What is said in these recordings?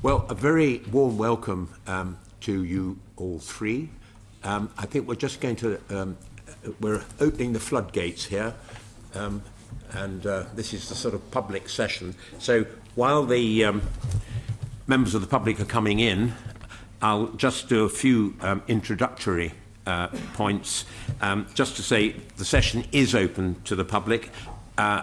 Well, a very warm welcome to you all three. I think we're just going to, we're opening the floodgates here, and this is the sort of public session. So while the members of the public are coming in, I'll just do a few introductory points. Just to say, the session is open to the public. A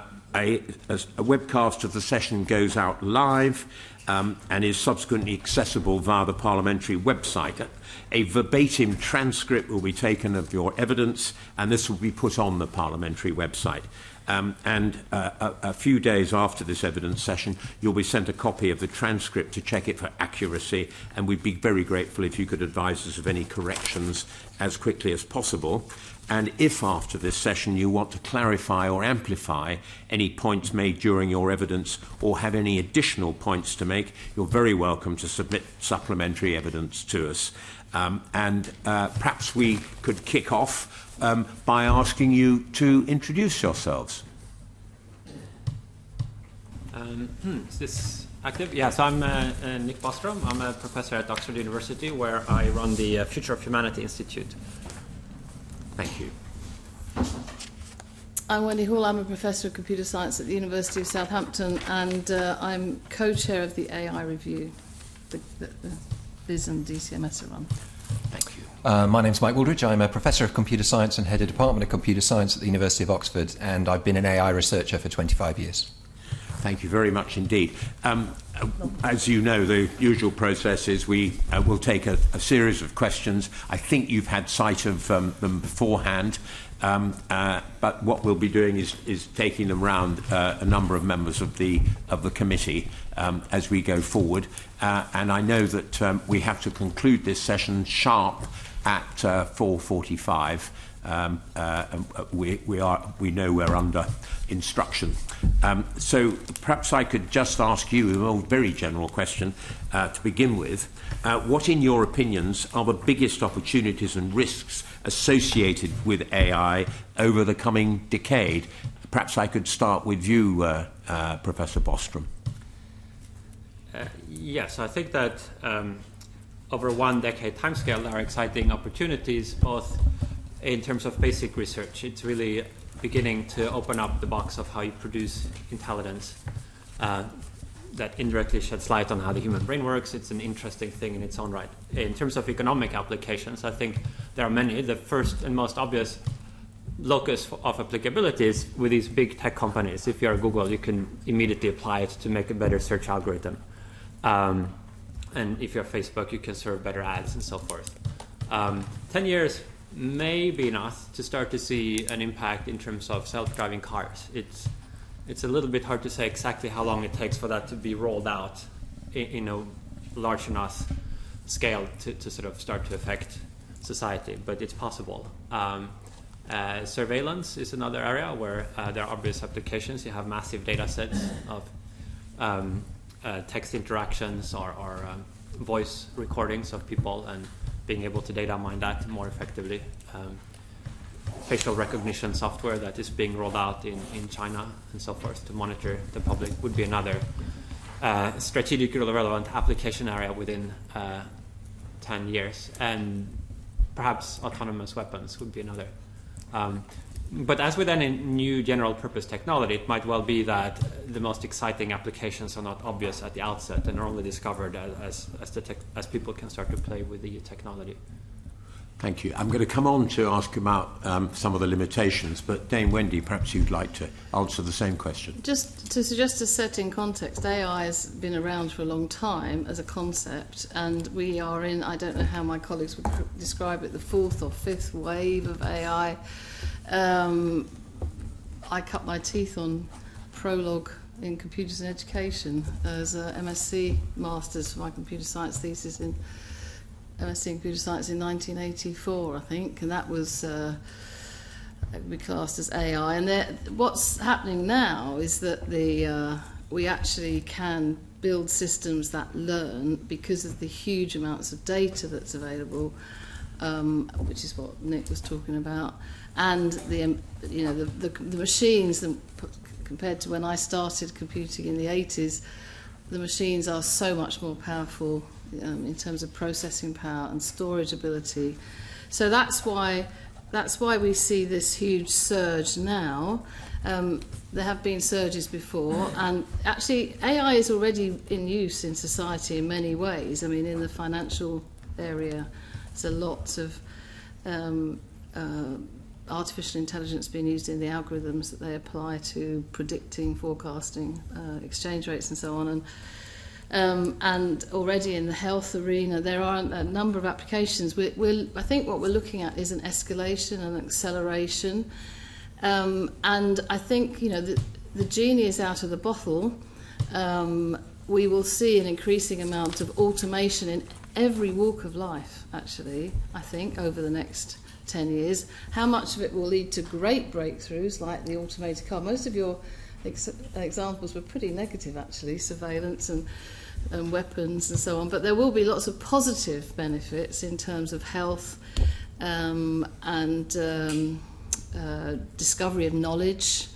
webcast of the session goes out live and is subsequently accessible via the parliamentary website. A verbatim transcript will be taken of your evidence, and this will be put on the parliamentary website. A few days after this evidence session, you'll be sent a copy of the transcript to check it for accuracy, and we'd be very grateful if you could advise us of any corrections as quickly as possible. And if after this session you want to clarify or amplify any points made during your evidence or have any additional points to make, you're very welcome to submit supplementary evidence to us. Perhaps we could kick off by asking you to introduce yourselves. Is this active? Yes, I'm Nick Bostrom. I'm a professor at Oxford University, where I run the Future of Humanity Institute. Thank you. I'm Wendy Hall. I'm a professor of computer science at the University of Southampton, and I'm co-chair of the AI review, the Viz and DCMS are run. Thank you. My name's Mike Wooldridge. I'm a professor of computer science and head of Department of Computer Science at the University of Oxford, and I've been an AI researcher for 25 years. Thank you very much indeed. As you know, the usual process is we will take a series of questions. I think you've had sight of them beforehand, but what we'll be doing is taking them round a number of members of the committee as we go forward. And I know that we have to conclude this session sharp at 4:45. We know we're under instruction. So perhaps I could just ask you a very general question to begin with. What, in your opinions, are the biggest opportunities and risks associated with AI over the coming decade? Perhaps I could start with you, Professor Bostrom. Yes, I think that over a 1 decade timescale, there are exciting opportunities, both in terms of basic research. It's really beginning to open up the box of how you produce intelligence that indirectly sheds light on how the human brain works. It's an interesting thing in its own right. In terms of economic applications, I think there are many. The first and most obvious locus of applicability is with these big tech companies. If you're Google, you can immediately apply it to make a better search algorithm. And if you're Facebook, you can serve better ads and so forth. 10 years may be enough to start to see an impact in terms of self-driving cars. It's a little bit hard to say exactly how long it takes for that to be rolled out in a large enough scale to sort of start to affect society, but it's possible. Surveillance is another area where there are obvious applications. You have massive data sets of text interactions or voice recordings of people, and being able to data mine that more effectively. Facial recognition software that is being rolled out in China and so forth to monitor the public would be another strategically relevant application area within 10 years. And perhaps autonomous weapons would be another. But as with any new general purpose technology, it might well be that the most exciting applications are not obvious at the outset and are only discovered as people can start to play with the technology. Thank you. I'm going to come on to ask about some of the limitations, but Dame Wendy, perhaps you'd like to answer the same question. Just to suggest a set in context, AI has been around for a long time as a concept, and we are in, I don't know how my colleagues would describe it, the 4th or 5th wave of AI. I cut my teeth on Prologue in Computers in Education as a MSc Masters for my computer science thesis in MSc in Computer Science in 1984, I think, and that was we classed as AI. And what's happening now is that we actually can build systems that learn because of the huge amounts of data that's available, which is what Nick was talking about, and the machines, compared to when I started computing in the 80s, the machines are so much more powerful in terms of processing power and storage ability. So that's why we see this huge surge now. There have been surges before, and actually AI is already in use in society in many ways. I mean, in the financial area, there's a lot of artificial intelligence being used in the algorithms that they apply to predicting, forecasting, exchange rates and so on. And already in the health arena, there are a number of applications. I think what we're looking at is an escalation and an acceleration. And I think, the genie is out of the bottle. We will see an increasing amount of automation in every walk of life, actually, I think, over the next 10 years. How much of it will lead to great breakthroughs like the automated car? Most of your examples were pretty negative, actually, surveillance and weapons and so on. But there will be lots of positive benefits in terms of health and discovery of knowledge.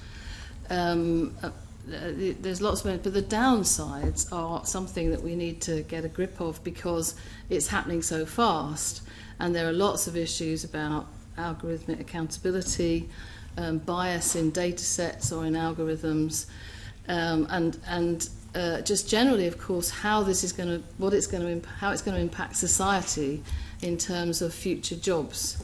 There's lots of benefits, but the downsides are something that we need to get a grip of because it's happening so fast. And there are lots of issues about algorithmic accountability, bias in data sets or in algorithms, and just generally, of course, how it's going to impact society in terms of future jobs.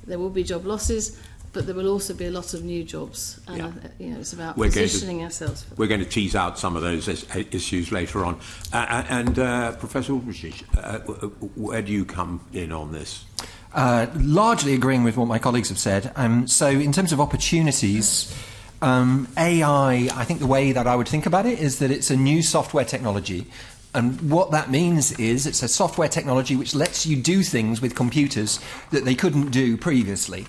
There will be job losses, but there will also be a lot of new jobs, and it's about positioning ourselves. We're going to tease out some of those issues later on. Professor Wooldridge, where do you come in on this? Largely agreeing with what my colleagues have said. So in terms of opportunities, AI, I think the way that I would think about it is that it's a new software technology. And what that means is it's a software technology which lets you do things with computers that they couldn't do previously.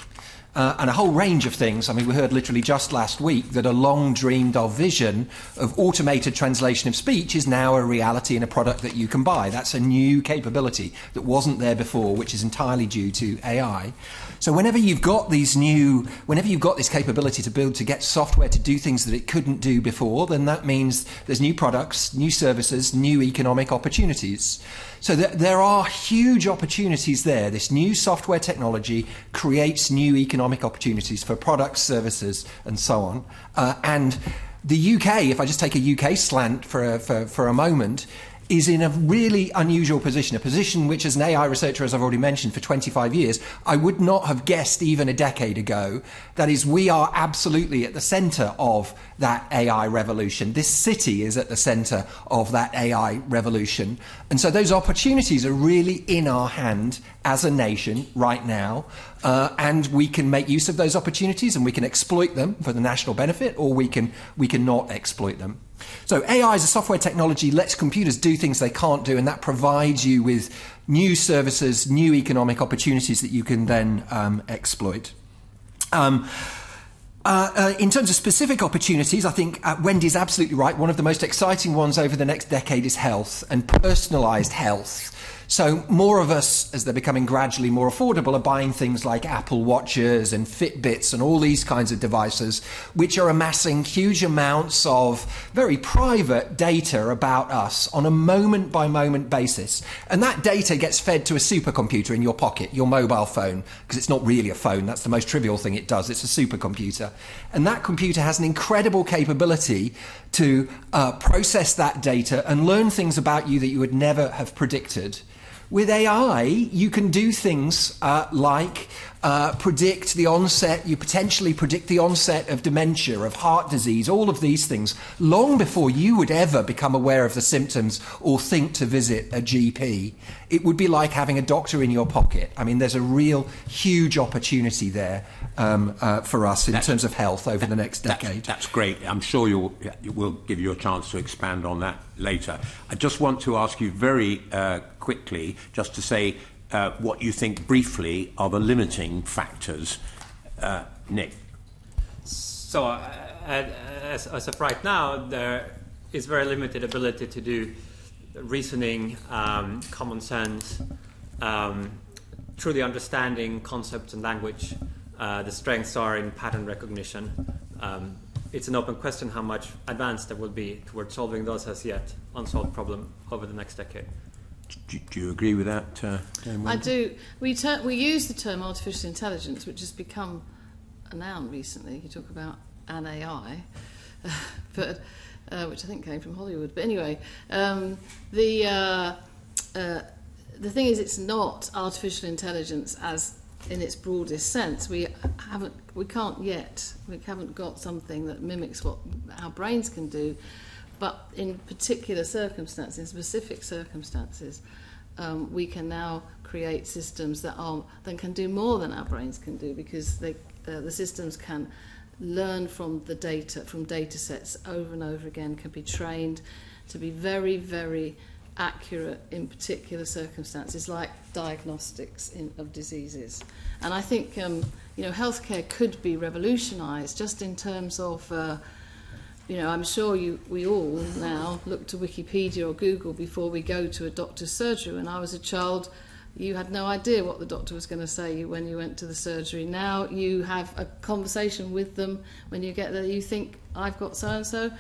And a whole range of things. I mean, we heard literally just last week that a long dreamed of vision of automated translation of speech is now a reality in a product that you can buy. That's a new capability that wasn't there before, which is entirely due to AI. So whenever you've got this capability to get software to do things that it couldn't do before, then that means there's new products, new services, new economic opportunities. So there are huge opportunities there. This new software technology creates new economic opportunities for products, services, and so on. And the UK, if I just take a UK slant for a moment, is in a really unusual position, a position which, as an AI researcher, as I've already mentioned, for 25 years, I would not have guessed even a decade ago. That is, we are absolutely at the centre of that AI revolution. This city is at the centre of that AI revolution. And so those opportunities are really in our hand as a nation right now. And we can make use of those opportunities and we can exploit them for the national benefit, or we can not exploit them. So AI as a software technology lets computers do things they can't do, and that provides you with new services, new economic opportunities that you can then exploit. In terms of specific opportunities, I think Wendy's absolutely right. One of the most exciting ones over the next decade is health and personalised health. So more of us, as they're becoming gradually more affordable, are buying things like Apple Watches and Fitbits and all these kinds of devices, which are amassing huge amounts of very private data about us on a moment-by-moment basis. And that data gets fed to a supercomputer in your pocket, your mobile phone, because it's not really a phone. That's the most trivial thing it does. It's a supercomputer. And that computer has an incredible capability to process that data and learn things about you that you would never have predicted. With AI, you can do things like potentially predict the onset of dementia, of heart disease, all of these things, long before you would ever become aware of the symptoms or think to visit a GP. It would be like having a doctor in your pocket. I mean, there's a real huge opportunity there for us in terms of health over the next decade. That's great. I'm sure we'll give you a chance to expand on that later. I just want to ask you very quickly, just to say what you think briefly are the limiting factors. Nick? So as of right now, there is very limited ability to do reasoning, common sense, truly understanding concepts and language. The strengths are in pattern recognition. it's an open question how much advanced there will be towards solving those as yet unsolved problem over the next decade. Do you agree with that, Wendy? I do. We use the term artificial intelligence, which has become a noun recently. You talk about an AI, but which I think came from Hollywood. But anyway, the thing is, it's not artificial intelligence as in its broadest sense. We haven't got something that mimics what our brains can do. But in particular circumstances, in specific circumstances, we can now create systems that can do more than our brains can do, because the systems can learn from the data, from data sets over and over again, can be trained to be very, very accurate in particular circumstances, like diagnostics of diseases. And I think healthcare could be revolutionised just in terms of I'm sure we all now look to Wikipedia or Google before we go to a doctor's surgery. When I was a child, you had no idea what the doctor was going to say when you went to the surgery. Now you have a conversation with them when you get there. You think, I've got so-and-so.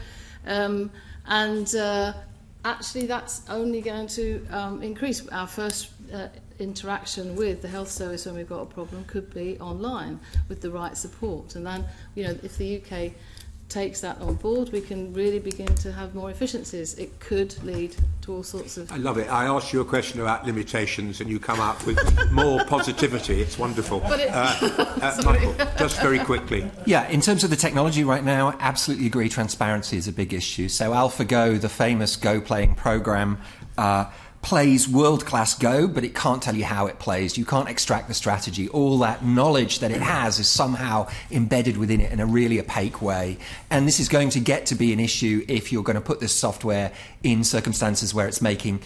Actually, that's only going to increase. Our first interaction with the health service when we've got a problem could be online with the right support. And then, if the UK takes that on board, we can really begin to have more efficiencies. It could lead to all sorts of... I love it. I asked you a question about limitations and you come up with more positivity. It's wonderful. But Michael, just very quickly. Yeah, in terms of the technology right now, I absolutely agree transparency is a big issue. So AlphaGo, the famous Go playing program, plays world-class Go, but it can't tell you how it plays. You can't extract the strategy. All that knowledge that it has is somehow embedded within it in a really opaque way. And this is going to get to be an issue if you're going to put this software in circumstances where it's making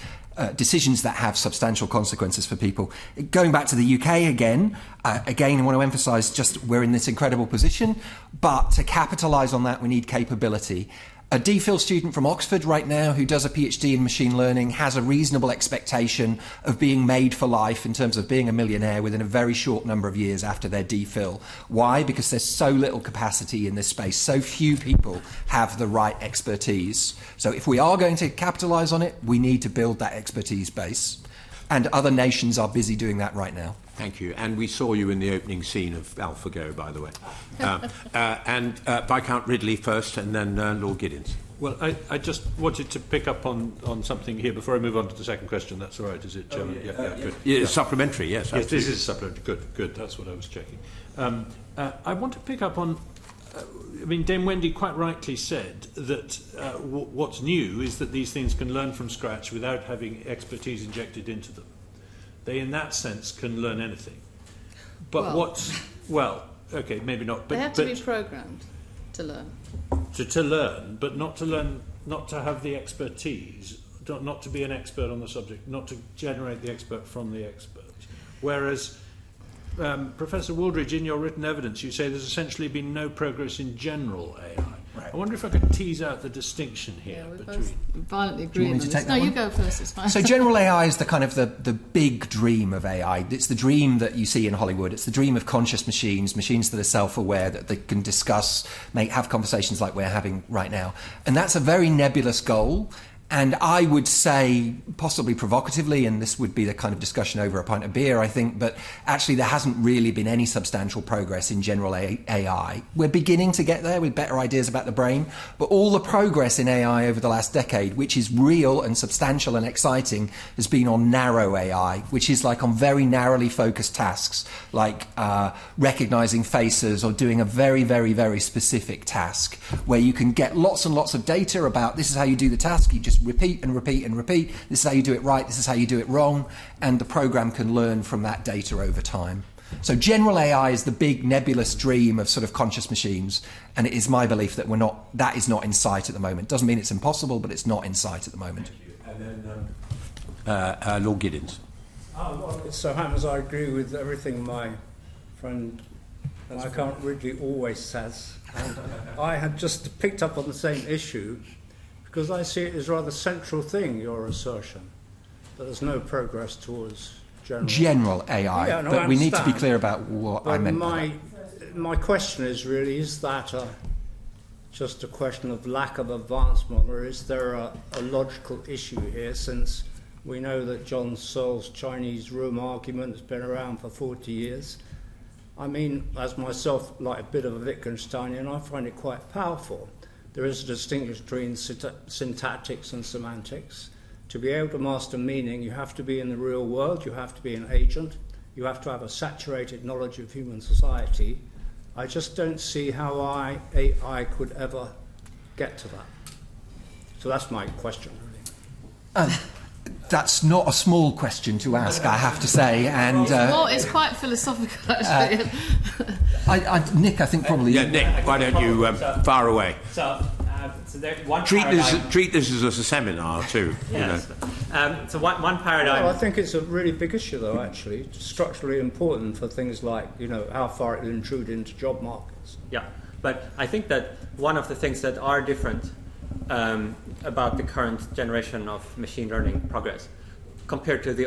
decisions that have substantial consequences for people. Going back to the UK again, I want to emphasise just we're in this incredible position, but to capitalise on that, we need capability. A DPhil student from Oxford right now who does a PhD in machine learning has a reasonable expectation of being made for life in terms of being a millionaire within a very short number of years after their DPhil. Why? Because there's so little capacity in this space. So few people have the right expertise. So if we are going to capitalise on it, we need to build that expertise base. And other nations are busy doing that right now. Thank you. And we saw you in the opening scene of AlphaGo, by the way. And Viscount Ridley first, and then Lord Giddens. Well, I just wanted to pick up on something here before I move on to the second question. That's all right, is it, Chairman? Yeah, good. Yeah, supplementary, yes. Yes, this is supplementary. Good. That's what I was checking. I want to pick up on... Dame Wendy quite rightly said that what's new is that these things can learn from scratch without having expertise injected into them. They, in that sense, can learn anything. But okay, maybe not. But, they have to be programmed to learn. To learn, but not to have the expertise, not to be an expert on the subject, not to generate the expert from the expert. Whereas, Professor Wooldridge, in your written evidence, you say there's essentially been no progress in general AI. Right. I wonder if I could tease out the distinction here. Yeah, we both violently agree on this. No, you go first, it's fine. So general AI is the kind of the big dream of AI. It's the dream that you see in Hollywood. It's the dream of conscious machines that are self-aware, that they can discuss, have conversations like we're having right now. And that's a very nebulous goal. And I would say, possibly provocatively, and this would be the kind of discussion over a pint of beer, I think, but actually there hasn't really been any substantial progress in general AI. We're beginning to get there with better ideas about the brain, but all the progress in AI over the last decade, which is real and substantial and exciting, has been on narrow AI, which is like on very narrowly focused tasks, like recognizing faces or doing a very, very, very specific task, where you can get lots and lots of data about this is how you do the task, you just repeat and repeat and repeat. This is how you do it right. This is how you do it wrong. And the program can learn from that data over time. So general AI is the big nebulous dream of sort of conscious machines. And it is my belief that that is not in sight at the moment. Doesn't mean it's impossible, but it's not in sight at the moment. And then Lord Giddens. Well, it so happens I agree with everything my friend Viscount Ridley always says. And I had just picked up on the same issue, because I see it as a rather central thing, your assertion, that there's no progress towards general AI. Yeah, no, but we need to be clear about what I meant by that. My question is really, is that a just a question of lack of advancement, or is there a logical issue here, since we know that John Searle's Chinese room argument has been around for 40 years? I mean, as myself, like a bit of a Wittgensteinian, I find it quite powerful. There is a distinction between syntactics and semantics. To be able to master meaning, you have to be in the real world, you have to be an agent, you have to have a saturated knowledge of human society. I just don't see how AI could ever get to that. So that's my question, really. That's not a small question to ask, I have to say. And it's quite philosophical, actually. Nick, I think probably... Yeah, Nick, why don't you fire away? So there, one Treat paradigm... this as a seminar, too. Yes. You know. So one paradigm... Well, I think it's a really big issue, though, actually. It's structurally important for things like, how far it will intrude into job markets. Yeah, but I think that one of the things that are different about the current generation of machine learning progress compared to the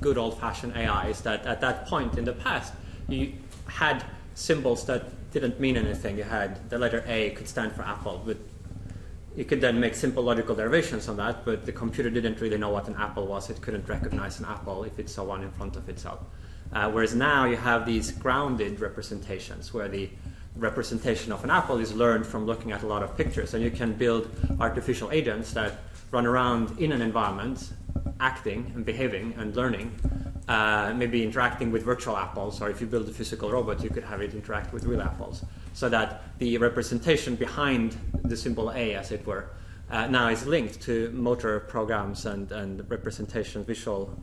good old-fashioned AI is that at that point in the past, you had symbols that didn't mean anything. You had the letter A could stand for apple, but you could then make simple logical derivations on that, but the computer didn't really know what an apple was. It couldn't recognize an apple if it saw one in front of itself. Whereas now you have these grounded representations where the representation of an apple is learned from looking at a lot of pictures, and you can build artificial agents that run around in an environment acting and behaving and learning, maybe interacting with virtual apples, or if you build a physical robot you could have it interact with real apples, so that the representation behind the symbol A, as it were, now is linked to motor programs and representation, visual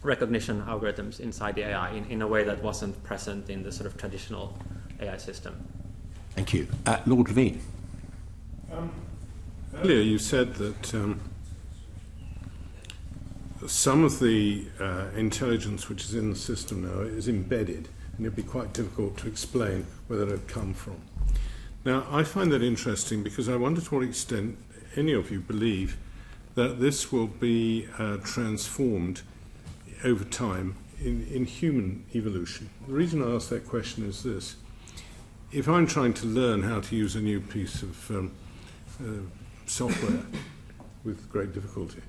recognition algorithms inside the AI in a way that wasn't present in the sort of traditional AI system. Thank you. Lord Levine. Earlier you said that some of the intelligence which is in the system now is embedded, and it'd be quite difficult to explain where that had come from. Now, I find that interesting because I wonder to what extent any of you believe that this will be transformed over time in human evolution. The reason I ask that question is this. If I'm trying to learn how to use a new piece of software with great difficulty,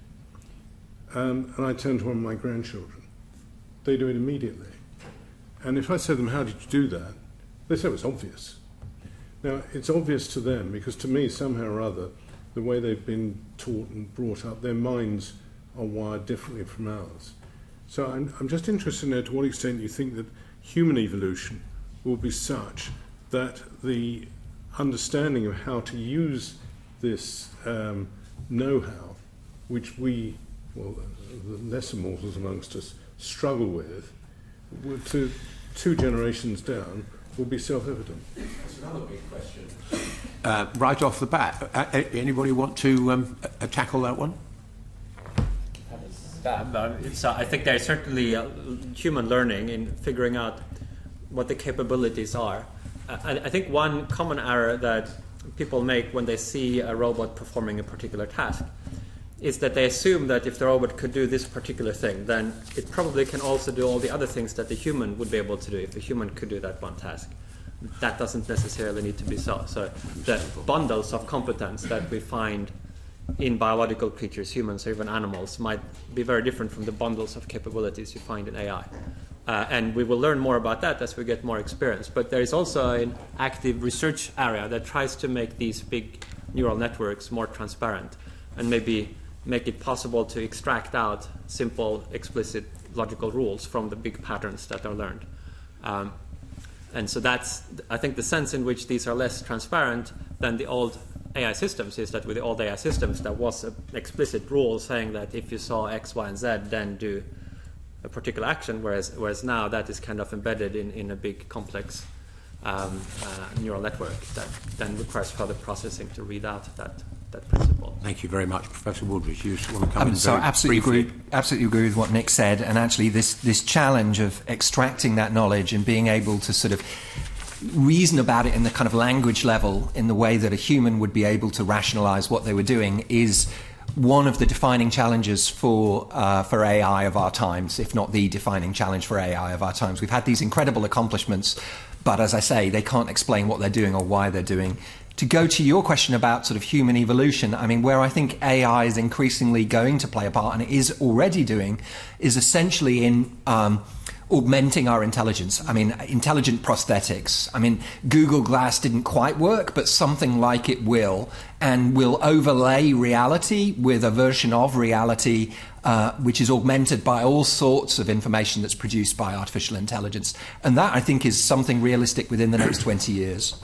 and I turn to one of my grandchildren, they do it immediately. And if I say to them, how did you do that? They say, it's obvious. Now, it's obvious to them because to me, somehow or other, the way they've been taught and brought up, their minds are wired differently from ours. So I'm just interested in to what extent you think that human evolution will be such that the understanding of how to use this know-how, which we, well, the lesser mortals amongst us, struggle with, to 2 generations down, will be self-evident. That's another big question. Right off the bat, anybody want to tackle that one? So I think there's certainly human learning in figuring out what the capabilities are. I think one common error that people make when they see a robot performing a particular task is that they assume that if the robot could do this particular thing, then it probably can also do all the other things that the human would be able to do if the human could do that one task. That doesn't necessarily need to be so. So the bundles of competence that we find in biological creatures, humans or even animals, might be very different from the bundles of capabilities you find in AI. And we will learn more about that as we get more experience. But there is also an active research area that tries to make these big neural networks more transparent and maybe make it possible to extract out simple, explicit logical rules from the big patterns that are learned. And so that's, I think, the sense in which these are less transparent than the old AI systems is that with the old AI systems there was an explicit rule saying that if you saw X, Y, and Z, then do a particular action, whereas now that is kind of embedded in a big complex neural network that then requires further processing to read out that principle. Thank you very much, Professor Wooldridge. You just want to come in so very absolutely briefly. agree with what Nick said, and actually this challenge of extracting that knowledge and being able to sort of reason about it in the kind of language level in the way that a human would be able to rationalize what they were doing is one of the defining challenges for AI of our times, if not the defining challenge for AI of our times. We've had these incredible accomplishments, but as I say, they can't explain what they're doing or why they're doing to go to your question about sort of human evolution, I mean, where I think AI is increasingly going to play a part, and it is already doing, is essentially in augmenting our intelligence. I mean, intelligent prosthetics. I mean, Google Glass didn't quite work, but something like it will, and will overlay reality with a version of reality which is augmented by all sorts of information that's produced by artificial intelligence. And that, I think, is something realistic within the next 20 years.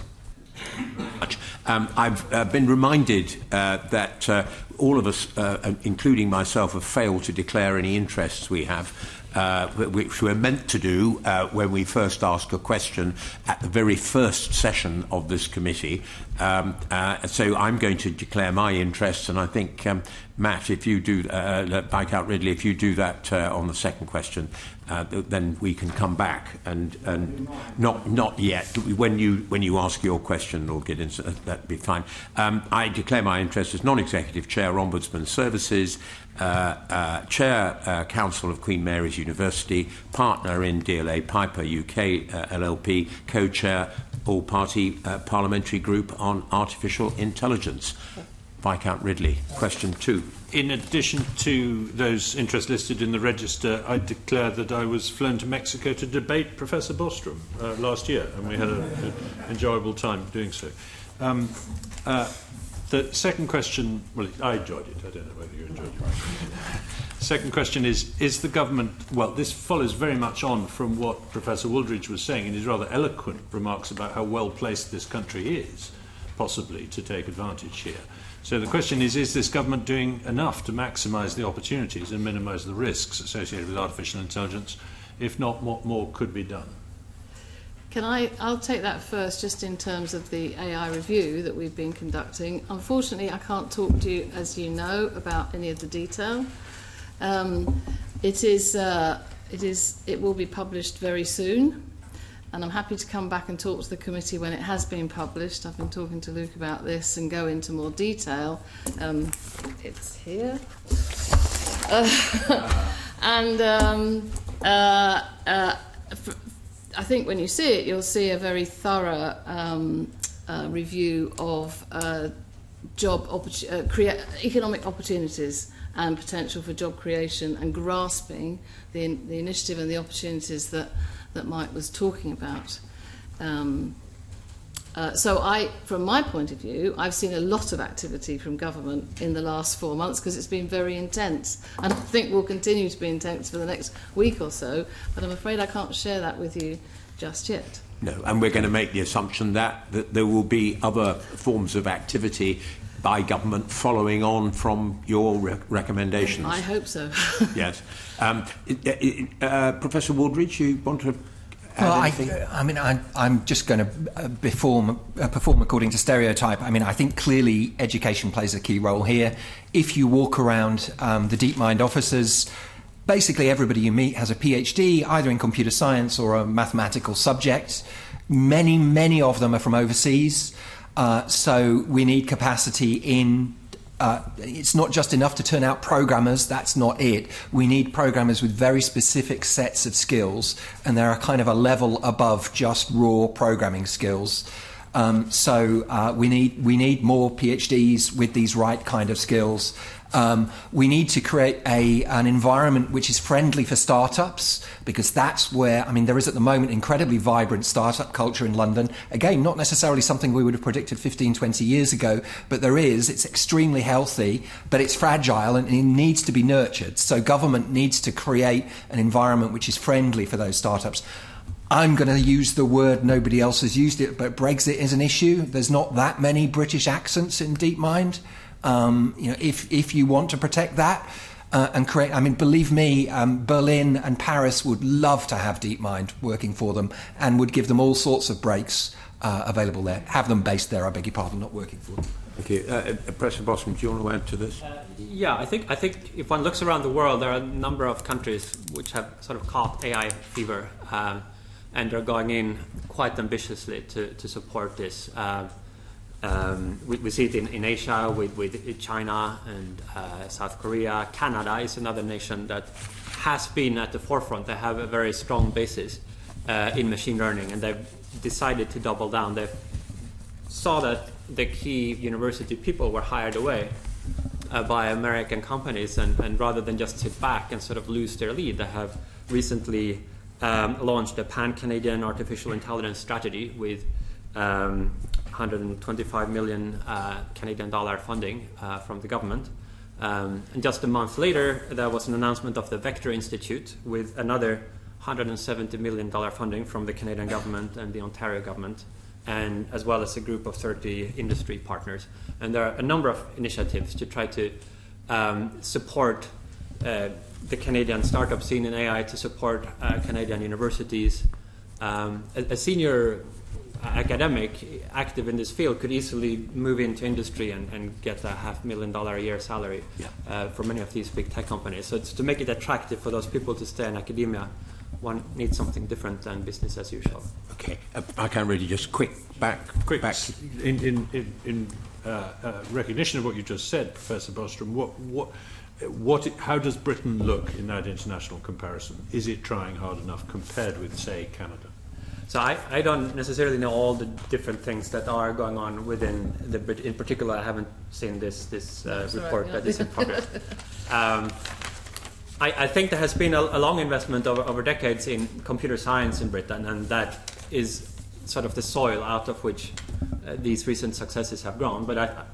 I've been reminded that all of us, including myself, have failed to declare any interests we have, which we're meant to do when we first ask a question at the very first session of this committee. So I'm going to declare my interests, and I think, Matt, if you do, Viscount Ridley, if you do that on the second question, then we can come back and not yet. When you ask your question, we'll get into that'd be fine. I declare my interest as non-executive chair, Ombudsman Services, chair, Council of Queen Mary's University, partner in DLA Piper UK LLP, co-chair all-party parliamentary group on artificial intelligence. Viscount Ridley, question 2. In addition to those interests listed in the register, I declare that I was flown to Mexico to debate Professor Bostrom last year, and we had an enjoyable time doing so. The second question, well, I enjoyed it. I don't know whether you enjoyed it. Second question is the government, well, this follows very much on from what Professor Wooldridge was saying in his rather eloquent remarks about how well placed this country is, possibly, to take advantage here. So the question is this government doing enough to maximise the opportunities and minimise the risks associated with artificial intelligence? If not, what more could be done? I'll take that first, just in terms of the AI review that we've been conducting. Unfortunately, I can't talk to you, as you know, about any of the detail. It will be published very soon, and I'm happy to come back and talk to the committee when it has been published. I've been talking to Luke about this and go into more detail. It's here. I think when you see it, you'll see a very thorough review of economic opportunities and potential for job creation, and grasping the initiative and the opportunities that Mike was talking about. So from my point of view, I've seen a lot of activity from government in the last 4 months, because it's been very intense, and I think will continue to be intense for the next week or so, but I'm afraid I can't share that with you just yet. No, and we're going to make the assumption that there will be other forms of activity by government following on from your recommendations. I hope so. Yes. Professor Wooldridge, you want to add anything? I'm just going to perform according to stereotype. I mean, I think clearly education plays a key role here. If you walk around the DeepMind offices, basically everybody you meet has a PhD, either in computer science or a mathematical subject. Many of them are from overseas. So we need capacity in... it's not just enough to turn out programmers, that's not it. We need programmers with very specific sets of skills, and they're kind of a level above just raw programming skills. So we need more PhDs with these right kind of skills. We need to create an environment which is friendly for startups, because that's where, I mean, there is at the moment incredibly vibrant startup culture in London. Again, not necessarily something we would have predicted 15, 20 years ago, but there is. It's extremely healthy, but it's fragile and it needs to be nurtured. So government needs to create an environment which is friendly for those startups. I'm going to use the word, nobody else has used it, but Brexit is an issue. There's not that many British accents in DeepMind. If you want to protect that and create, I mean, believe me, Berlin and Paris would love to have DeepMind working for them and would give them all sorts of breaks available there. Have them based there, I beg your pardon, not working for them. Thank you. Professor Bostrom, do you want to add to this? Yeah, I think if one looks around the world, there are a number of countries which have sort of caught AI fever, and they're going in quite ambitiously to support this. We see it in Asia with China and South Korea. Canada is another nation that has been at the forefront. They have a very strong basis in machine learning, and they've decided to double down. They've saw that the key university people were hired away by American companies, and rather than just sit back and sort of lose their lead, they have recently launched a pan-Canadian artificial intelligence strategy with 125 million Canadian dollar funding from the government. And just a month later, there was an announcement of the Vector Institute with another $170 million funding from the Canadian government and the Ontario government, and as well as a group of 30 industry partners. And there are a number of initiatives to try to support the Canadian startup scene in AI, to support Canadian universities. A senior academic active in this field could easily move into industry and get a $500,000 a year salary for many of these big tech companies. So it's to make it attractive for those people to stay in academia, one needs something different than business as usual. Okay, I can really just quick back. In recognition of what you just said, Professor Bostrom, how does Britain look in that international comparison? Is it trying hard enough compared with, say, Canada? So I don't necessarily know all the different things that are going on within the Brit. In particular, I haven't seen this report that is in progress. I think there has been a long investment over decades in computer science in Britain, and that is sort of the soil out of which these recent successes have grown. But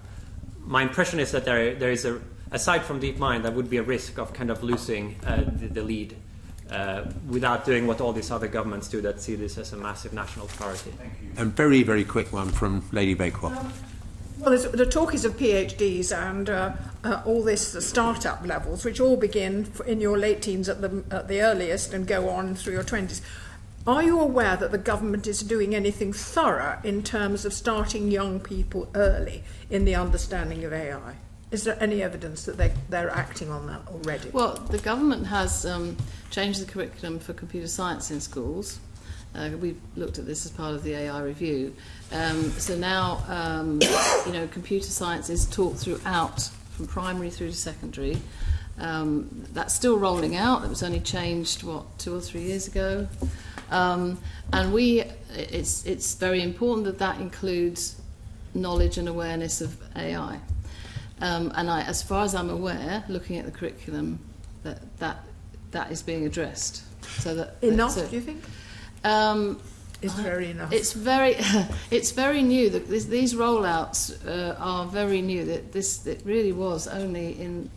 my impression is that there is aside from DeepMind, there would be a risk of kind of losing the lead without doing what all these other governments do that see this as a massive national priority. Thank you. And very, very quick one from Lady Bakewell. Well, the talk is of PhDs and all this the startup levels, which all begin in your late teens at the earliest and go on through your 20s. Are you aware that the government is doing anything thorough in terms of starting young people early in the understanding of AI? Is there any evidence that they're acting on that already? Well, the government has changed the curriculum for computer science in schools. We've looked at this as part of the AI review. So now, computer science is taught throughout, from primary through to secondary. That's still rolling out. It was only changed, 2 or 3 years ago. And it's very important that includes knowledge and awareness of AI. As far as I'm aware, looking at the curriculum, that is being addressed. So that enough, do you think? It's very enough. It's very new. These rollouts are very new. It really was only in.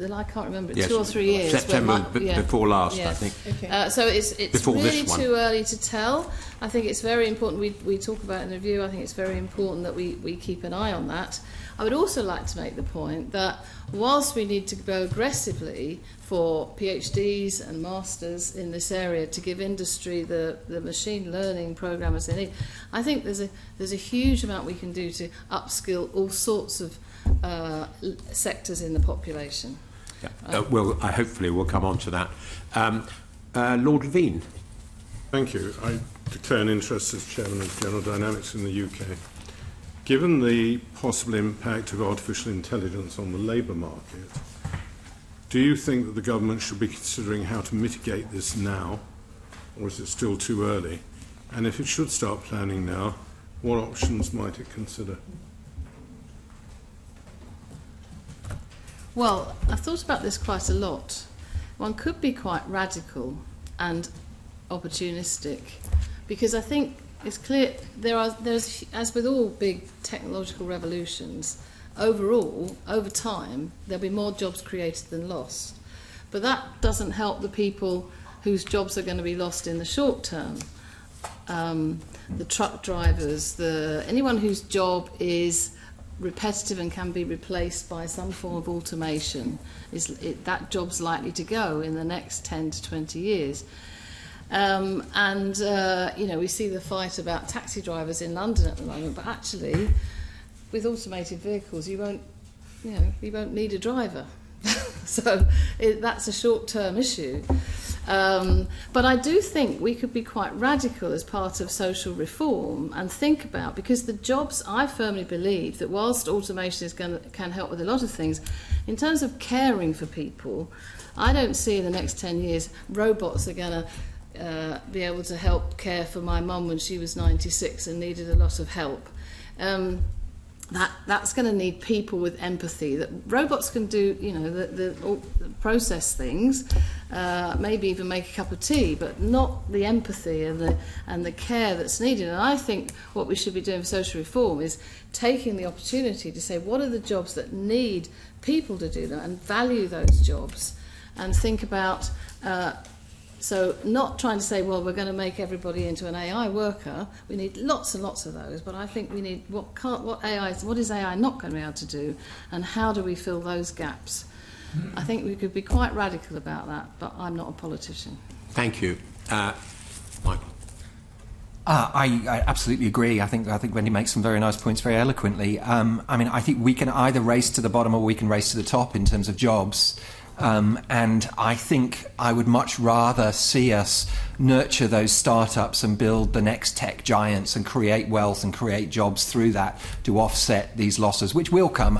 I can't remember. Yes, 2 or 3 years. September before last, I think. Okay. So it's really too early to tell. I think it's very important. We talk about it in the review. I think it's very important that we keep an eye on that. I would also like to make the point that whilst we need to go aggressively for PhDs and masters in this area to give industry the machine learning programmers they need, I think there's a huge amount we can do to upskill all sorts of sectors in the population. Yeah. Hopefully we'll come on to that. Lord Levine. Thank you. I declare an interest as Chairman of General Dynamics in the UK. Given the possible impact of artificial intelligence on the labour market, do you think that the government should be considering how to mitigate this now, or is it still too early? And if it should start planning now, what options might it consider? Well, I've thought about this quite a lot. One could be quite radical and opportunistic, because I think it's clear there's, as with all big technological revolutions, overall, over time, there'll be more jobs created than lost. But that doesn't help the people whose jobs are going to be lost in the short term. The truck drivers, anyone whose job is repetitive and can be replaced by some form of automation, that job's likely to go in the next 10 to 20 years. We see the fight about taxi drivers in London at the moment, but actually, with automated vehicles, you won't need a driver. So that's a short-term issue. But I do think we could be quite radical as part of social reform and think about, because the jobs, I firmly believe that whilst automation can help with a lot of things, in terms of caring for people, I don't see in the next 10 years robots are going to be able to help care for my mum when she was 96 and needed a lot of help. That's going to need people with empathy. That robots can do, the process things, maybe even make a cup of tea, but not the empathy and the care that's needed. And I think what we should be doing for social reform is taking the opportunity to say, what are the jobs that need people to do them, and value those jobs, and think about. So not trying to say, well, we're going to make everybody into an AI worker. We need lots and lots of those, but I think we need what is AI not going to be able to do, and how do we fill those gaps? I think we could be quite radical about that, but I'm not a politician. Thank you. Michael. I absolutely agree. I think Wendy makes some very nice points very eloquently. I think we can either race to the bottom or we can race to the top in terms of jobs. And I think I would much rather see us nurture those startups and build the next tech giants and create wealth and create jobs through that to offset these losses, which will come.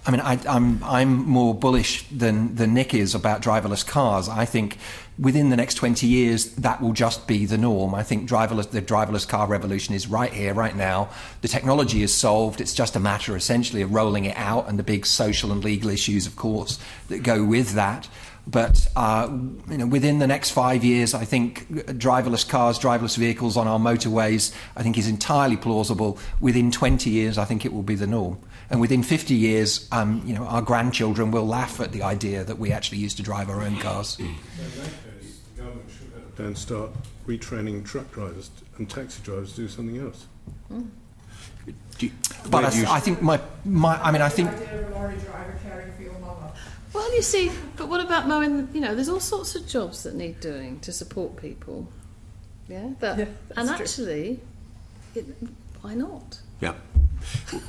I'm more bullish than Nick is about driverless cars. I think within the next 20 years, that will just be the norm. I think the driverless car revolution is right here, right now. The technology is solved. It's just a matter, essentially, of rolling it out and the big social and legal issues, of course, that go with that. But within the next 5 years, I think driverless cars, driverless vehicles on our motorways, I think is entirely plausible. Within 20 years, I think it will be the norm. And within 50 years, our grandchildren will laugh at the idea that we actually used to drive our own cars. In that case, the government should then start retraining truck drivers and taxi drivers to do something else. I think I think. Lorry driver caring for your mother. Well, you see, but what about mowing? There's all sorts of jobs that need doing to support people. Yeah, and actually, why not? Yeah.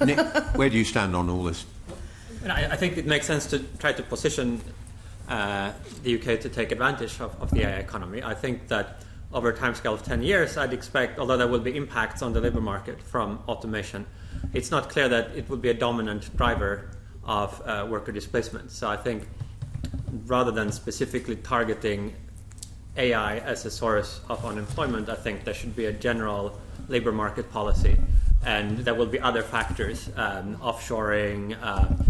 Nick, where do you stand on all this? I think it makes sense to try to position the UK to take advantage of the AI economy. I think that over a timescale of 10 years, I'd expect, although there will be impacts on the labour market from automation, it's not clear that it will be a dominant driver of worker displacement. So I think rather than specifically targeting AI as a source of unemployment, I think there should be a general labour market policy. And there will be other factors, offshoring,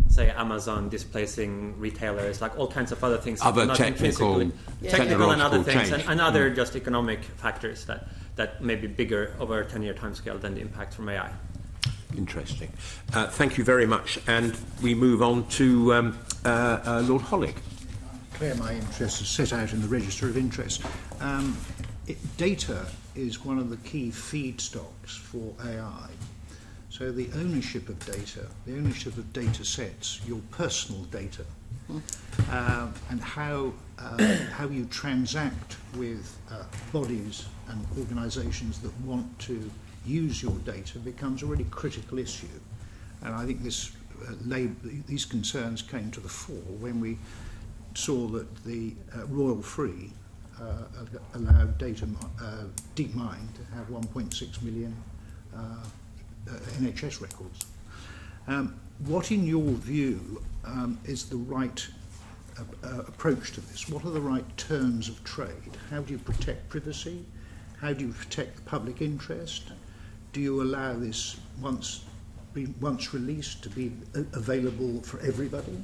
say Amazon displacing retailers, like all kinds of other things. Other technical and other things, change. and other just economic factors that may be bigger over a 10-year timescale than the impact from AI. Interesting. Thank you very much. And we move on to Lord Hollick. Clear my interest is set out in the Register of Interest. Data is one of the key feedstocks for AI. So the ownership of data, the ownership of data sets, your personal data, and how you transact with bodies and organisations that want to use your data becomes a really critical issue. And I think these concerns came to the fore when we saw that the Royal Free allowed DeepMind to have 1.6 million NHS records. What, in your view, is the right approach to this? What are the right terms of trade? How do you protect privacy? How do you protect the public interest? Do you allow this, once released, to be available for everybody?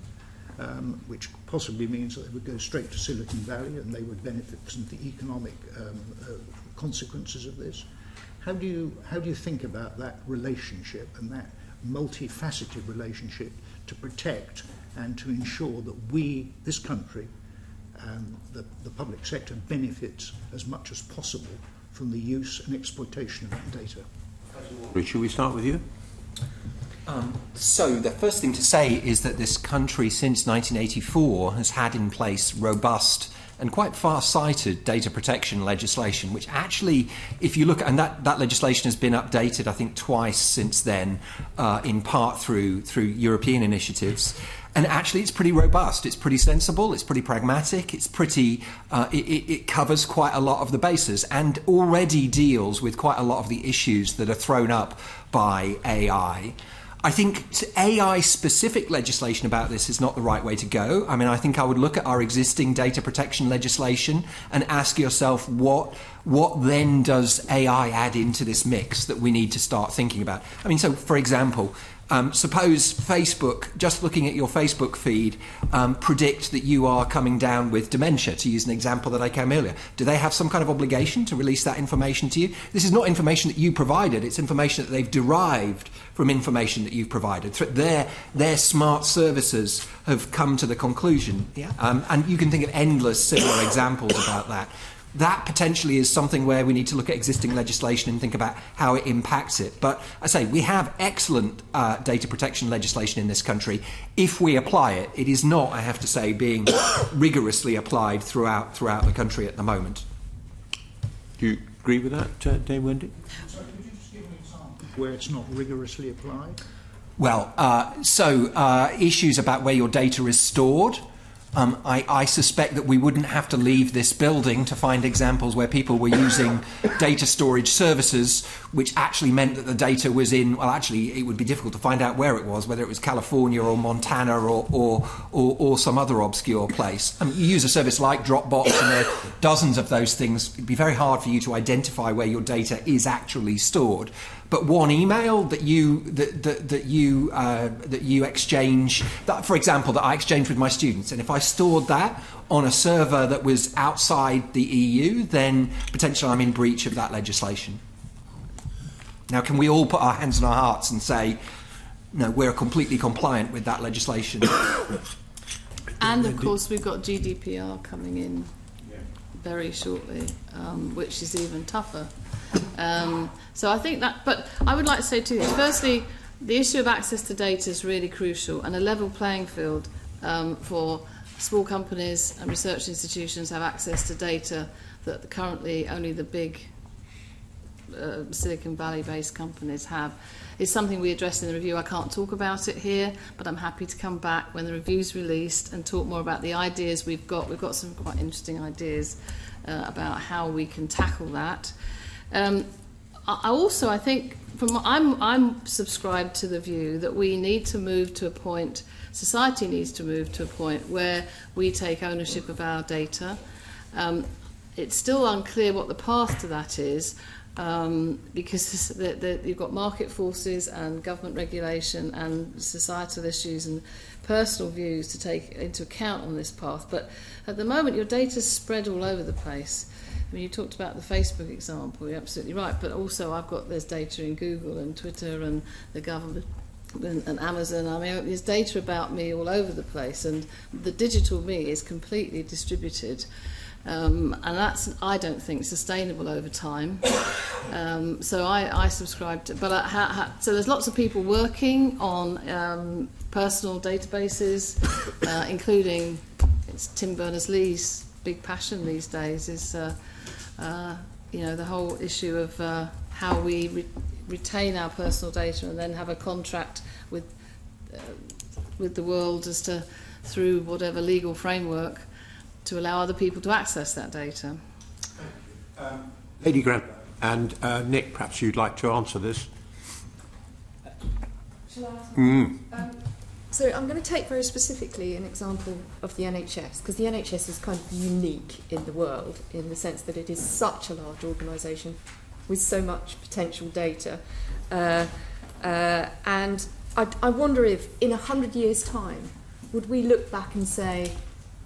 Which possibly means that they would go straight to Silicon Valley and they would benefit from the economic consequences of this. How do you think about that relationship and that multifaceted relationship to protect and to ensure that this country, the public sector, benefits as much as possible from the use and exploitation of that data? Shall we start with you? So the first thing to say is that this country since 1984 has had in place robust and quite far-sighted data protection legislation, which actually, if you look at, and that legislation has been updated, I think, twice since then, in part through European initiatives. And actually, it's pretty robust. It's pretty sensible. It's pretty pragmatic. It's pretty. It covers quite a lot of the bases and already deals with quite a lot of the issues that are thrown up by AI. I think AI-specific legislation about this is not the right way to go. I mean, I think I would look at our existing data protection legislation and ask yourself what then does AI add into this mix that we need to start thinking about. I mean, so for example, suppose Facebook, just looking at your Facebook feed, predict that you are coming down with dementia, to use an example that I came earlier. Do they have some kind of obligation to release that information to you? This is not information that you provided, it's information that they've derived from information that you've provided. Their smart services have come to the conclusion. Yeah? And you can think of endless similar examples about that. That potentially is something where we need to look at existing legislation and think about how it impacts it. But I say we have excellent data protection legislation in this country. If we apply it, it is not, I have to say, being rigorously applied throughout the country at the moment. Do you agree with that, Dame Wendy? So could you just give an example where it's not rigorously applied? Well, issues about where your data is stored. I suspect that we wouldn't have to leave this building to find examples where people were using data storage services which actually meant that the data was in, well, actually it would be difficult to find out where it was, whether it was California or Montana or some other obscure place. I mean, you use a service like Dropbox and there are dozens of those things. It'd be very hard for you to identify where your data is actually stored. But one email that you exchange, that, for example, that I exchange with my students, and if I stored that on a server that was outside the EU, then potentially I'm in breach of that legislation. Now, can we all put our hands on our hearts and say, no, we're completely compliant with that legislation? And of course, we've got GDPR coming in very shortly, which is even tougher. So I think that, but I would like to say two things. Firstly, the issue of access to data is really crucial, and a level playing field for small companies and research institutions have access to data that currently only the big Silicon Valley-based companies have, is something we addressed in the review. I can't talk about it here, but I'm happy to come back when the review's released and talk more about the ideas we've got. We've got some quite interesting ideas about how we can tackle that. I think I'm subscribed to the view that we need to move to a point, society needs to move to a point where we take ownership of our data. It's still unclear what the path to that is, because you've got market forces and government regulation and societal issues and personal views to take into account on this path. But at the moment, your data's spread all over the place. I mean, you talked about the Facebook example, you're absolutely right, but also there's data in Google and Twitter and the government and Amazon. I mean, there's data about me all over the place, and the digital me is completely distributed. And that's, I don't think, sustainable over time. So I subscribe to, but so there's lots of people working on personal databases, including, it's Tim Berners-Lee's big passion these days is the whole issue of how we retain our personal data and then have a contract with the world as to, through whatever legal framework, to allow other people to access that data. Lady Grant and Nick, perhaps you'd like to answer this. Shall I answer? So I'm going to take very specifically an example of the NHS, because the NHS is kind of unique in the world in the sense that it is such a large organisation with so much potential data. And I wonder if in 100 years' time, would we look back and say,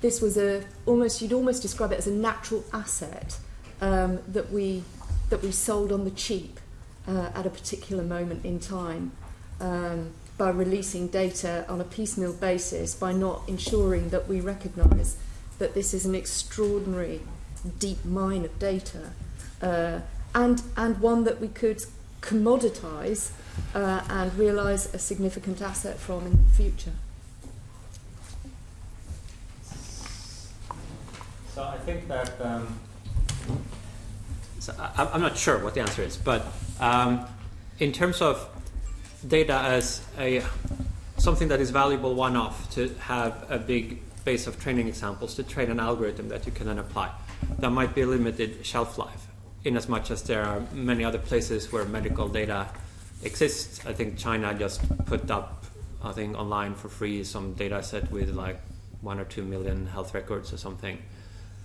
this was you'd almost describe it as a natural asset that we sold on the cheap at a particular moment in time, by releasing data on a piecemeal basis, by not ensuring that we recognise that this is an extraordinary deep mine of data, and one that we could commoditise and realise a significant asset from in the future. So I think that I'm not sure what the answer is, but in terms of data as something that is valuable one-off, to have a big base of training examples to train an algorithm that you can then apply, there might be a limited shelf life, in as much as there are many other places where medical data exists. I think China just put up, I think, online for free some data set with like 1 or 2 million health records or something.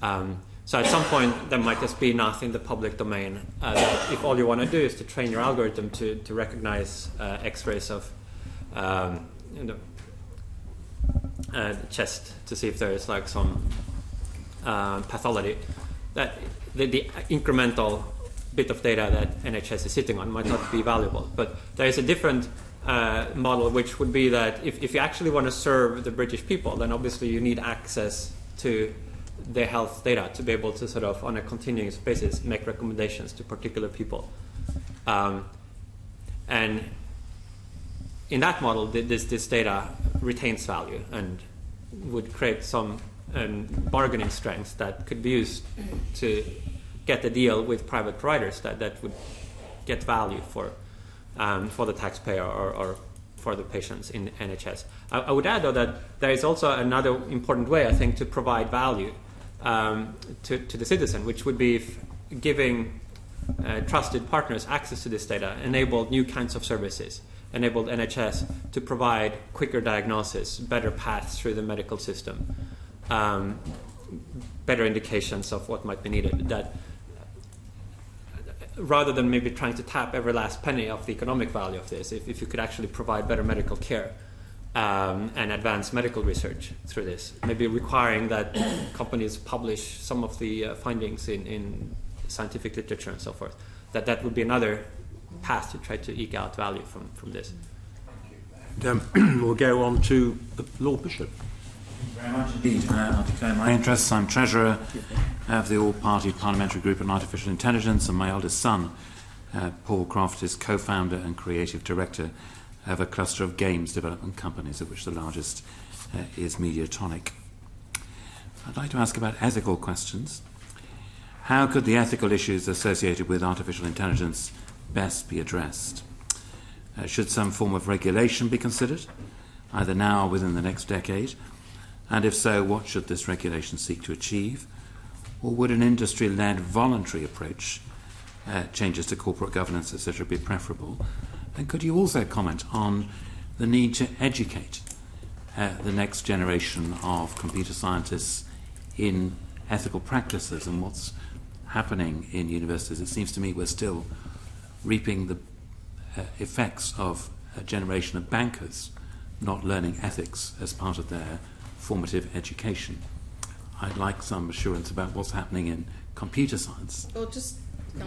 So at some point there might just be enough in the public domain that if all you want to do is to train your algorithm to recognize X-rays of the chest to see if there is like some pathology, that the incremental bit of data that NHS is sitting on might not be valuable. But there is a different model, which would be that if you actually want to serve the British people, then obviously you need access to their health data to be able to sort of, on a continuous basis, make recommendations to particular people. And in that model, this data retains value and would create some bargaining strength that could be used to get a deal with private providers that would get value for the taxpayer or for the patients in NHS. I would add, though, that there is also another important way, I think, to provide value to the citizen, which would be giving trusted partners access to this data, enabled new kinds of services, enabled NHS to provide quicker diagnosis, better paths through the medical system, better indications of what might be needed. That rather than maybe trying to tap every last penny of the economic value of this, if you could actually provide better medical care and advance medical research through this, maybe requiring that companies publish some of the findings in scientific literature and so forth, that would be another path to try to eke out value from this. We'll go on to Lord Bishop. Very much indeed. I'll declare my interests. I'm Treasurer of the All-Party Parliamentary Group on Artificial Intelligence, and my eldest son, Paul Croft, is co-founder and creative director of a cluster of games development companies, of which the largest is Mediatonic. I'd like to ask about ethical questions. How could the ethical issues associated with artificial intelligence best be addressed? Should some form of regulation be considered, either now or within the next decade? And if so, what should this regulation seek to achieve? Or would an industry-led voluntary approach, changes to corporate governance, etc., be preferable? And could you also comment on the need to educate the next generation of computer scientists in ethical practices and what's happening in universities? It seems to me we're still reaping the effects of a generation of bankers not learning ethics as part of their formative education. I'd like some assurance about what's happening in computer science. Or just The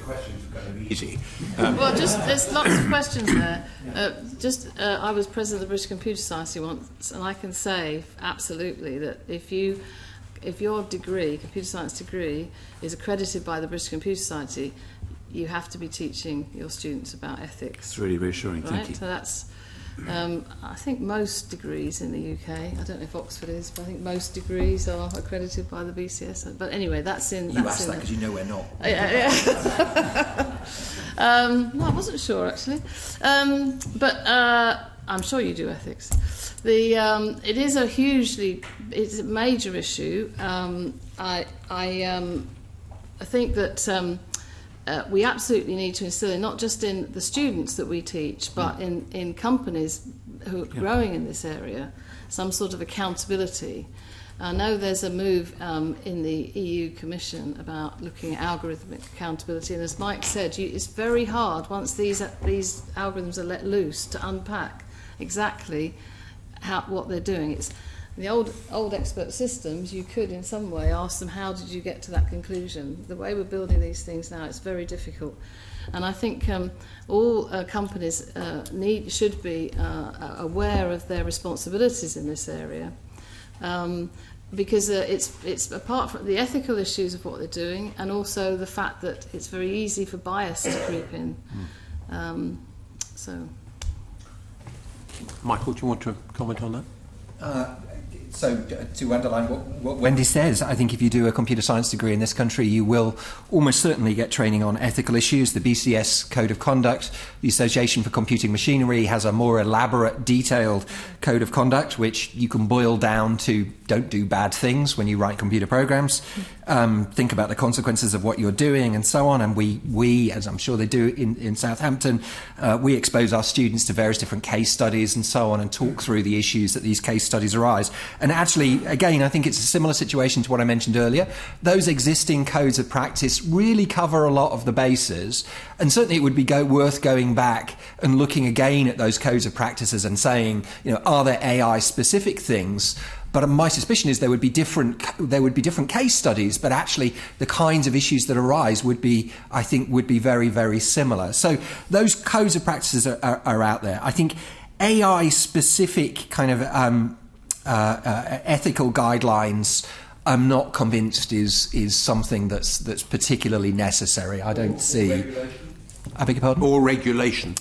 questions are going to be easy. well, just there's lots of questions there. I was president of the British Computer Society once, and I can say absolutely that if your degree, computer science degree, is accredited by the British Computer Society, you have to be teaching your students about ethics. It's really reassuring. Right? Thank you. So that's, I think most degrees in the UK, I don't know if Oxford is, but I think most degrees are accredited by the BCS. But anyway, that's in... You asked that because you know we're not. Yeah. No, I wasn't sure, actually. But I'm sure you do ethics. It is it's a major issue. I think that we absolutely need to instill in, not just in the students that we teach, but in companies who are growing in this area, some sort of accountability. I know there's a move in the EU Commission about looking at algorithmic accountability, and as Mike said, it's very hard once these algorithms are let loose to unpack exactly what they're doing. It's the old expert systems. You could, in some way, ask them, how did you get to that conclusion? The way we're building these things now, it's very difficult. And I think all companies should be aware of their responsibilities in this area, because it's apart from the ethical issues of what they're doing, and also the fact that it's very easy for bias to creep in. Michael, do you want to comment on that? So to underline what Wendy says, I think if you do a computer science degree in this country, you will almost certainly get training on ethical issues. The BCS Code of Conduct, the Association for Computing Machinery, has a more elaborate, detailed code of conduct, which you can boil down to don't do bad things when you write computer programs. Think about the consequences of what you're doing and so on. And we as I'm sure they do in Southampton, we expose our students to various different case studies and so on and talk through the issues that these case studies arise. And actually, again, I think it's a similar situation to what I mentioned earlier. Those existing codes of practice really cover a lot of the bases. And certainly it would be worth going back and looking again at those codes of practices and saying, are there AI-specific things? But my suspicion is there would be different case studies, but actually the kinds of issues that arise would be very, very similar. So those codes of practices are out there. I think AI-specific kind of ethical guidelines, I'm not convinced is something that's particularly necessary. I don't see. Regulation. I beg your pardon? Or regulation.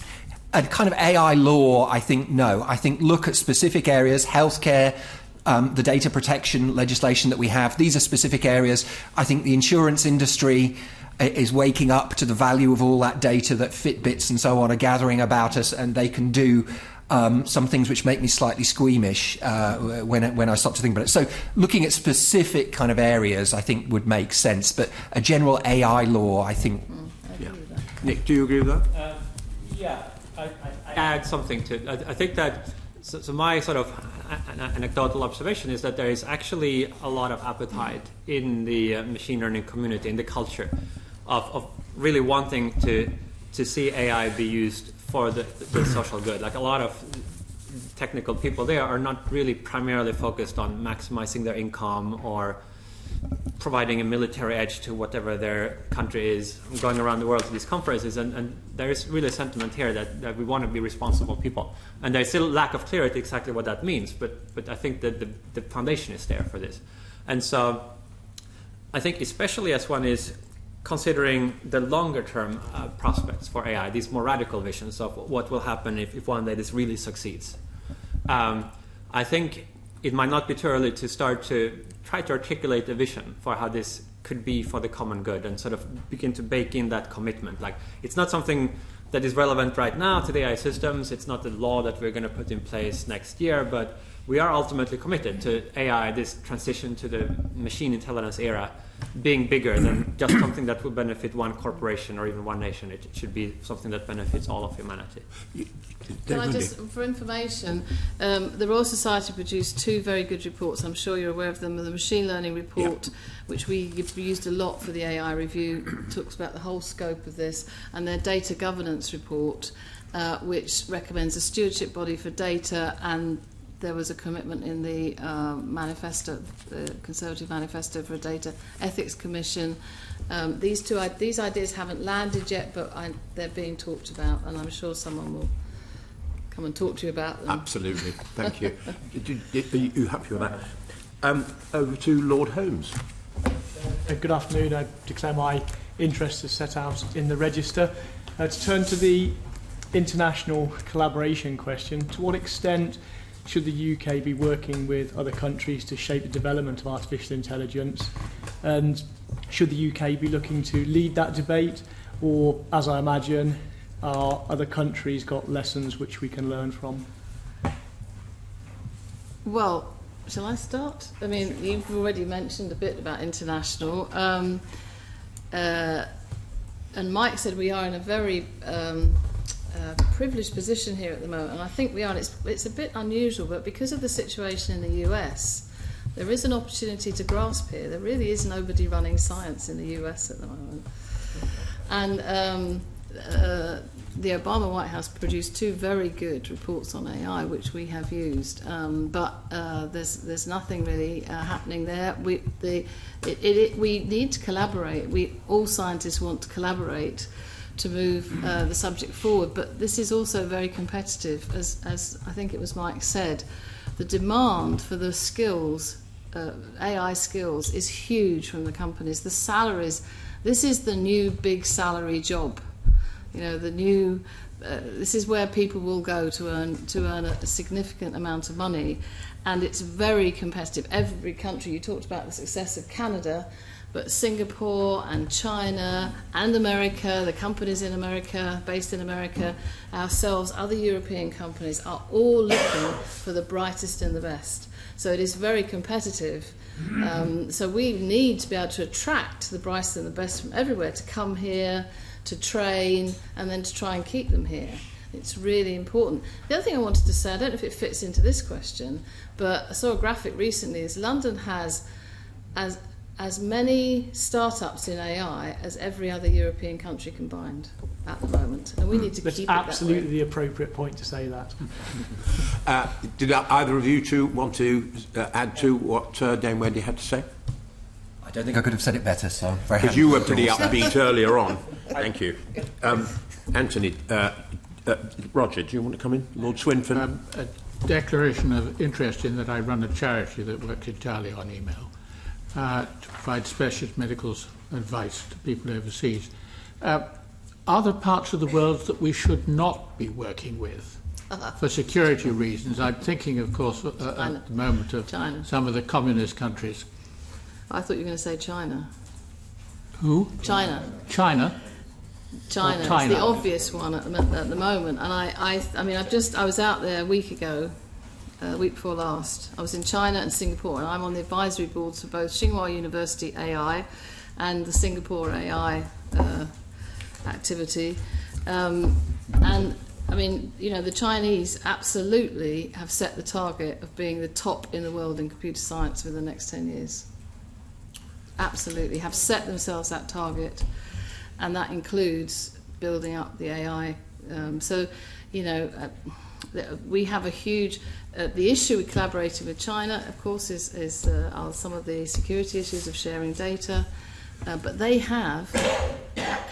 A kind of AI law, I think no. I think look at specific areas, healthcare. The data protection legislation that we have, these are specific areas. I think the insurance industry is waking up to the value of all that data that Fitbits and so on are gathering about us, and they can do some things which make me slightly squeamish when I stop to think about it. So looking at specific kind of areas, I think, would make sense. But a general AI law, I think... I agree with that. Nick, do you agree with that? Yeah, I add something to it. I think that... So my sort of anecdotal observation is that there is actually a lot of appetite in the machine learning community, in the culture, of really wanting to see AI be used for the social good. Like a lot of technical people there are not really primarily focused on maximizing their income or providing a military edge to whatever their country is. I'm going around the world to these conferences, and there is really a sentiment here that we want to be responsible people. And there's still a lack of clarity exactly what that means, but I think that the foundation is there for this. And so I think especially as one is considering the longer term prospects for AI, these more radical visions of what will happen if one day this really succeeds. I think it might not be too early to start to try to articulate a vision for how this could be for the common good and sort of begin to bake in that commitment. Like, it's not something that is relevant right now to the AI systems. It's not the law that we're going to put in place next year, but we are ultimately committed to AI, this transition to the machine intelligence era, being bigger than just something that would benefit one corporation or even one nation. It should be something that benefits all of humanity. Can I just, for information, the Royal Society produced two very good reports. I'm sure you're aware of them. The machine learning report, which we used a lot for the AI review, talks about the whole scope of this, and their data governance report, which recommends a stewardship body for data, and there was a commitment in the manifesto, the Conservative Manifesto for a Data Ethics Commission. These ideas haven't landed yet, but they're being talked about, and I'm sure someone will come and talk to you about them. Absolutely. Thank you. Are you happy with that? Over to Lord Holmes. Good afternoon. I declare my interest is set out in the register. To turn to the international collaboration question, to what extent should the UK be working with other countries to shape the development of artificial intelligence? And should the UK be looking to lead that debate? Or, as I imagine, are other countries got lessons which we can learn from? Well, shall I start? I mean, you've already mentioned a bit about international. And Mike said we are in a very privileged position here at the moment, and I think we are. And it's a bit unusual, but because of the situation in the US, there is an opportunity to grasp here. There really is nobody running science in the US at the moment. And the Obama White House produced two very good reports on AI, which we have used, but there's nothing really happening there. We need to collaborate. All scientists want to collaborate to move the subject forward, but this is also very competitive, as I think it was Mike said. The demand for the skills, AI skills, is huge from the companies. The salaries, this is the new big salary job. You know, the new this is where people will go to earn a significant amount of money, and it's very competitive. Every country, you talked about the success of Canada, but Singapore and China and America, the companies in America, based in America, ourselves, other European companies are all looking for the brightest and the best. So it is very competitive. So we need to be able to attract the brightest and the best from everywhere to come here, to train, and then to try and keep them here. It's really important. The other thing I wanted to say, I don't know if it fits into this question, but I saw a graphic recently, is London has as many startups in AI as every other European country combined at the moment. And we need to keep it that way. Absolutely the appropriate point to say that. Did either of you two want to add to what Dame Wendy had to say? I don't think I could have said it better, so very Because you were pretty upbeat earlier on. Thank you. Anthony, Roger, do you want to come in? Lord Swinfen? A declaration of interest in that I run a charity that works entirely on email to provide specialist medical advice to people overseas. Are there parts of the world that we should not be working with for security reasons? I'm thinking, of course, at the moment of some of the communist countries. I thought you were going to say China. Who? China. China? China. It's the obvious one at the moment. And I was out there a week ago, week before last. I was in China and Singapore, and I'm on the advisory boards for both Tsinghua University AI and the Singapore AI activity. And I mean, you know, the Chinese absolutely have set the target of being the top in the world in computer science for the next 10 years. Absolutely, have set themselves that target, and that includes building up the AI. We have a huge... the issue with collaborating with China, of course, are some of the security issues of sharing data, but they have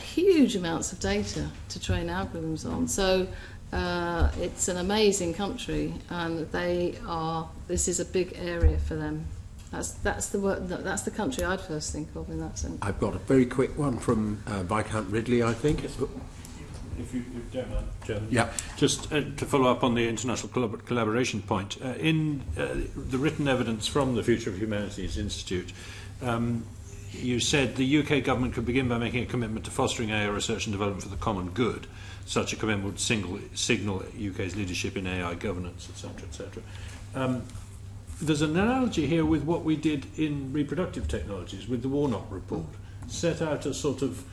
huge amounts of data to train algorithms on. So it's an amazing country, and this is a big area for them. That's the country I'd first think of in that sense. I've got a very quick one from Viscount Ridley, I think. If you don't mind, Chairman. Yeah. Just to follow up on the international collaboration point, in the written evidence from the Future of Humanities Institute, you said the UK government could begin by making a commitment to fostering AI research and development for the common good. Such a commitment would signal UK's leadership in AI governance, etc., etc. There's an analogy here with what we did in reproductive technologies with the Warnock report. Set out a sort of,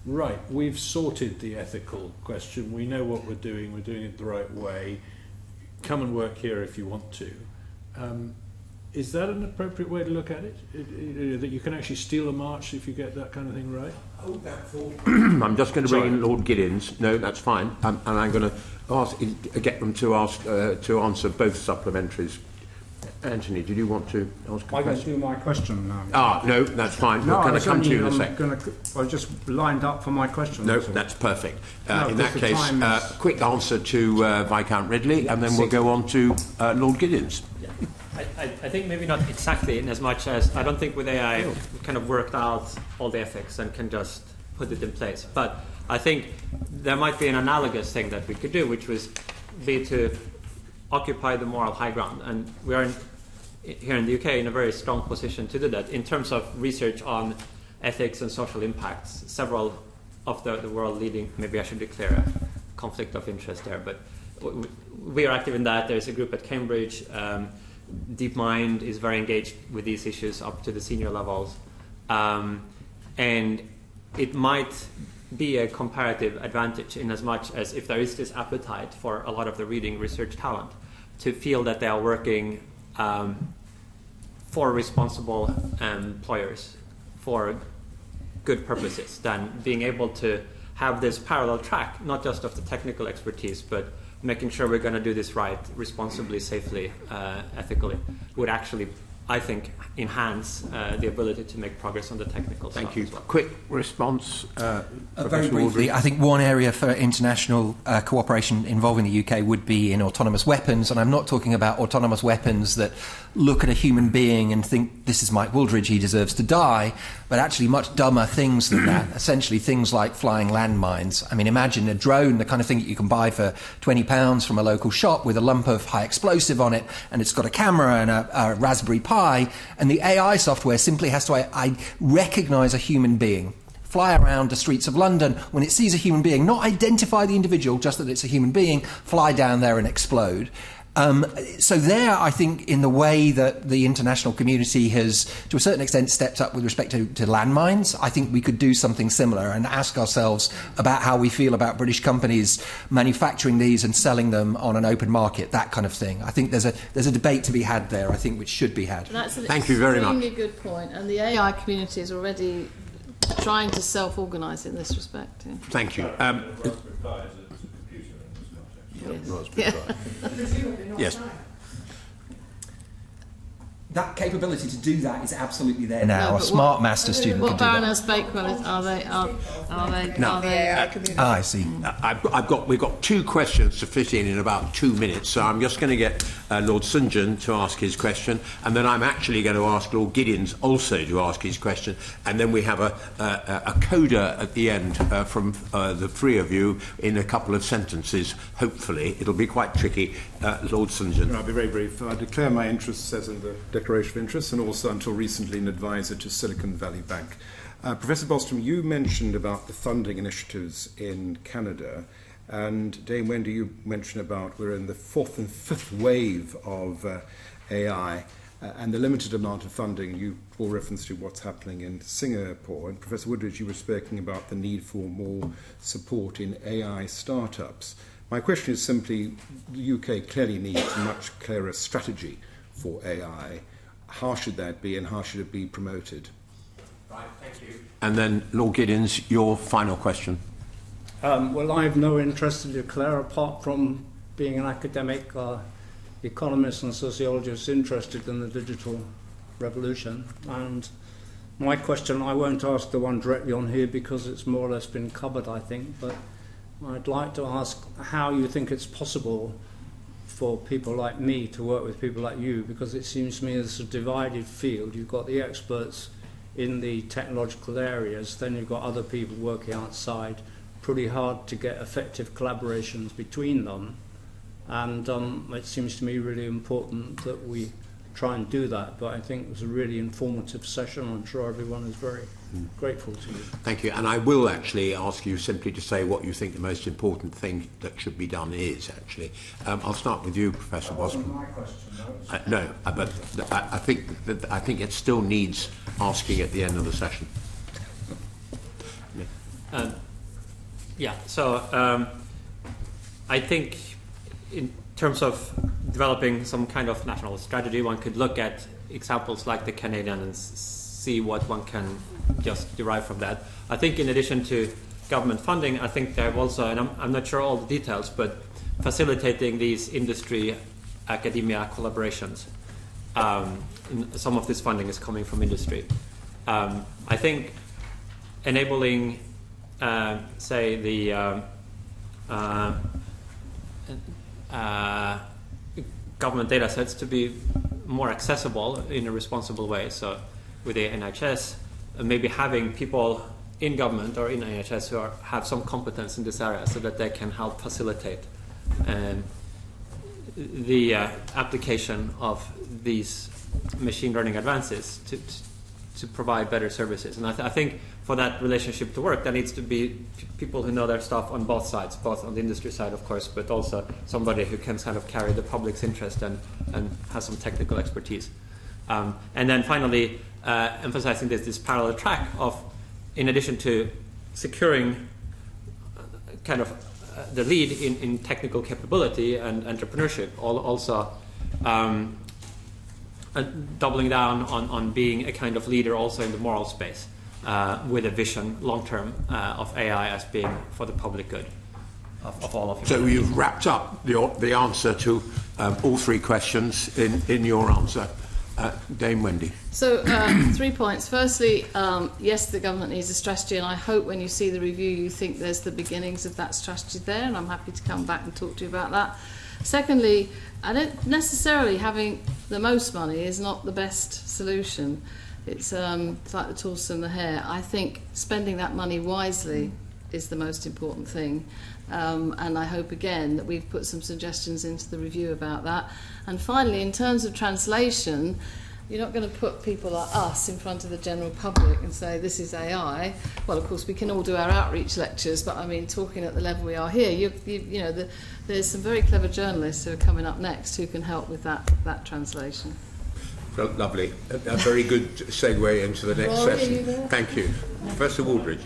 right, we've sorted the ethical question, we know what we're doing it the right way, come and work here if you want to. Is that an appropriate way to look at it? That you can actually steal a march if you get that kind of thing right? Hold that thought. I'm just going to bring in Lord Giddins. No, that's fine. And I'm going to get them to answer both supplementaries. Anthony, did you want to ask a question? I'm going to do my question now. No, that's fine. No, we're going to come to you in a sec. I just lined up for my question. No, that's perfect. In that case, quick answer to Viscount Ridley, and then we'll go on to Lord Giddins. I think maybe not exactly in as much as I don't think with AI we kind of worked out all the ethics and can just put it in place. But I think there might be an analogous thing that we could do, which was be to occupy the moral high ground. And we are here in the UK in a very strong position to do that. In terms of research on ethics and social impacts, several of the world leading, maybe I should declare a conflict of interest there, but we are active in that. There's a group at Cambridge. DeepMind is very engaged with these issues up to the senior levels. And it might be a comparative advantage in as much as if there is this appetite for a lot of the reading research talent to feel that they are working for responsible employers for good purposes, than being able to have this parallel track, not just of the technical expertise, but making sure we're going to do this right, responsibly, safely, ethically, would actually I think, enhance the ability to make progress on the technical Thank stuff you. as well. Quick response, Very Professor briefly, Wooldridge. I think one area for international cooperation involving the UK would be in autonomous weapons, and I'm not talking about autonomous weapons that look at a human being and think, this is Mike Wooldridge, he deserves to die, but actually much dumber things than that, essentially things like flying landmines. I mean, imagine a drone, the kind of thing that you can buy for £20 from a local shop with a lump of high explosive on it, and it's got a camera and a Raspberry Pi, and the AI software simply has to recognise a human being, fly around the streets of London when it sees a human being, not identify the individual, just that it's a human being, fly down there and explode. So there, I think, in the way that the international community has, to a certain extent, stepped up with respect to landmines, I think we could do something similar and ask ourselves about how we feel about British companies manufacturing these and selling them on an open market, that kind of thing. I think there's a debate to be had there, I think, which should be had. That's an Thank you very much. extremely good point, and the AI community is already trying to self-organise in this respect. Yeah. Thank you. Yes. Yes. That capability to do that is absolutely there now. No, A but smart master student What can do that. Baroness Bakewell is, are they? No. Are they? I see. We've got two questions to fit in about 2 minutes, so I'm just going to get Lord St John to ask his question, and then I'm actually going to ask Lord Giddens also to ask his question, and then we have a coda at the end from the three of you in a couple of sentences. Hopefully, it'll be quite tricky. Lord St John. I'll be very brief. I declare my interests as in the Declaration of Interests, and also until recently an advisor to Silicon Valley Bank. Professor Bostrom, you mentioned about the funding initiatives in Canada, and Dame Wendy, you mentioned about we're in the fourth and fifth wave of AI, and the limited amount of funding. You bore reference to what's happening in Singapore, and Professor Wooldridge, you were speaking about the need for more support in AI startups. My question is simply, the UK clearly needs a much clearer strategy for AI. How should that be, and how should it be promoted? Right, thank you. And then, Lord Giddens, your final question. Well, I have no interest to declare apart from being an academic economist and sociologist interested in the digital revolution. And my question, I won't ask the one directly on here because it's more or less been covered, I think, but I'd like to ask how you think it's possible for people like me to work with people like you, because it seems to me it's a divided field. You've got the experts in the technological areas, then you've got other people working outside. Pretty hard to get effective collaborations between them, and it seems to me really important that we try and do that. But I think it was a really informative session. I'm sure everyone is very grateful to you. Thank you. And I will actually ask you simply to say what you think the most important thing that should be done is, actually. I'll start with you, Professor Bostrom. My question, No, but I think it still needs asking at the end of the session. I think in terms of developing some kind of national strategy, one could look at examples like the Canadian and see what one can just derive from that. I think in addition to government funding, I think there have also, and I'm not sure all the details, but facilitating these industry-academia collaborations. Some of this funding is coming from industry. I think enabling, say, the government data sets to be more accessible in a responsible way. So with the NHS, maybe having people in government or in NHS who have some competence in this area so that they can help facilitate the application of these machine learning advances to provide better services. And I think for that relationship to work, there needs to be people who know their stuff on both sides, both on the industry side, of course, but also somebody who can kind of carry the public's interest and has some technical expertise. And then finally, emphasizing this parallel track of, in addition to securing kind of the lead in technical capability and entrepreneurship, also doubling down on being a kind of leader also in the moral space, with a vision long-term of AI as being for the public good of all of you. So you've wrapped up the answer to all three questions in your answer. Dame Wendy. So, 3 points. Firstly, yes, the government needs a strategy, and I hope when you see the review you think there's the beginnings of that strategy there, and I'm happy to come back and talk to you about that. Secondly, I don't necessarily having the most money is not the best solution. It's like the tortoise and the hare. I think spending that money wisely is the most important thing. And I hope again that we've put some suggestions into the review about that. And finally, in terms of translation, you're not going to put people like us in front of the general public and say this is AI. Well, of course we can all do our outreach lectures, but I mean talking at the level we are here, there's some very clever journalists who are coming up next who can help with that translation. Well, lovely. A very good segue into the next Rory, session. are you there? Thank you. Professor Wooldridge.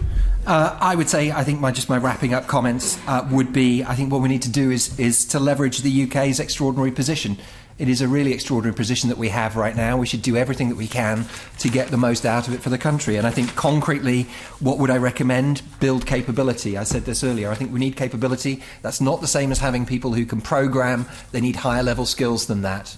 I would say, I think my wrapping up comments would be, I think what we need to do is to leverage the UK's extraordinary position. It is a really extraordinary position that we have right now. We should do everything that we can to get the most out of it for the country. And I think concretely, what would I recommend? Build capability. I said this earlier. I think we need capability. That's not the same as having people who can program. They need higher level skills than that.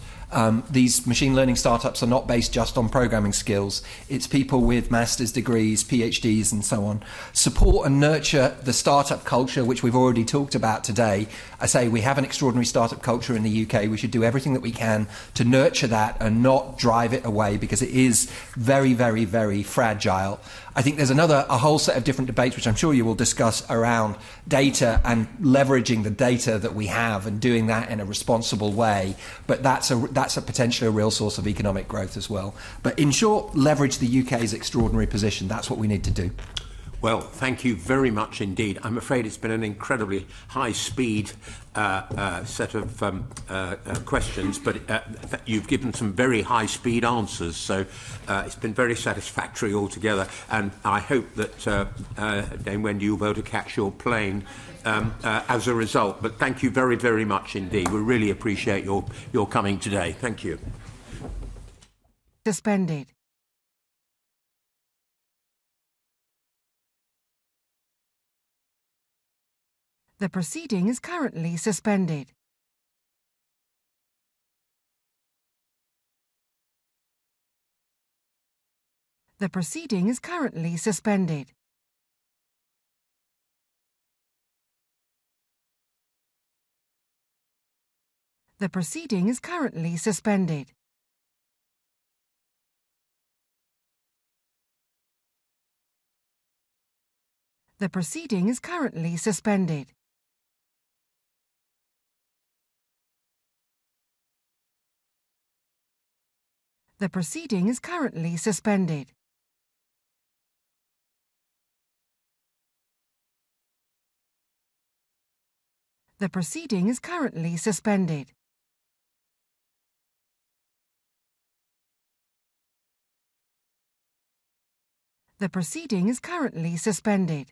These machine learning startups are not based just on programming skills. It's people with master's degrees, PhDs and so on. Support and nurture the startup culture, which we've already talked about today. I say we have an extraordinary startup culture in the UK. We should do everything that we can to nurture that and not drive it away, because it is very, very, very fragile. I think there's a whole set of different debates, which I'm sure you will discuss, around data and leveraging the data that we have and doing that in a responsible way. But that's a potentially a real source of economic growth as well. But in short, leverage the UK's extraordinary position. That's what we need to do. Well, thank you very much indeed. I'm afraid it's been an incredibly high-speed set of questions, but you've given some very high-speed answers, so it's been very satisfactory altogether. And I hope that, Dame Wendy, you'll be able to catch your plane as a result. But thank you very, very much indeed. We really appreciate your coming today. Thank you. Suspended. The proceeding is currently suspended. The proceeding is currently suspended. The proceeding is currently suspended. The proceeding is currently suspended. The proceeding is currently suspended. The proceeding is currently suspended. The proceeding is currently suspended.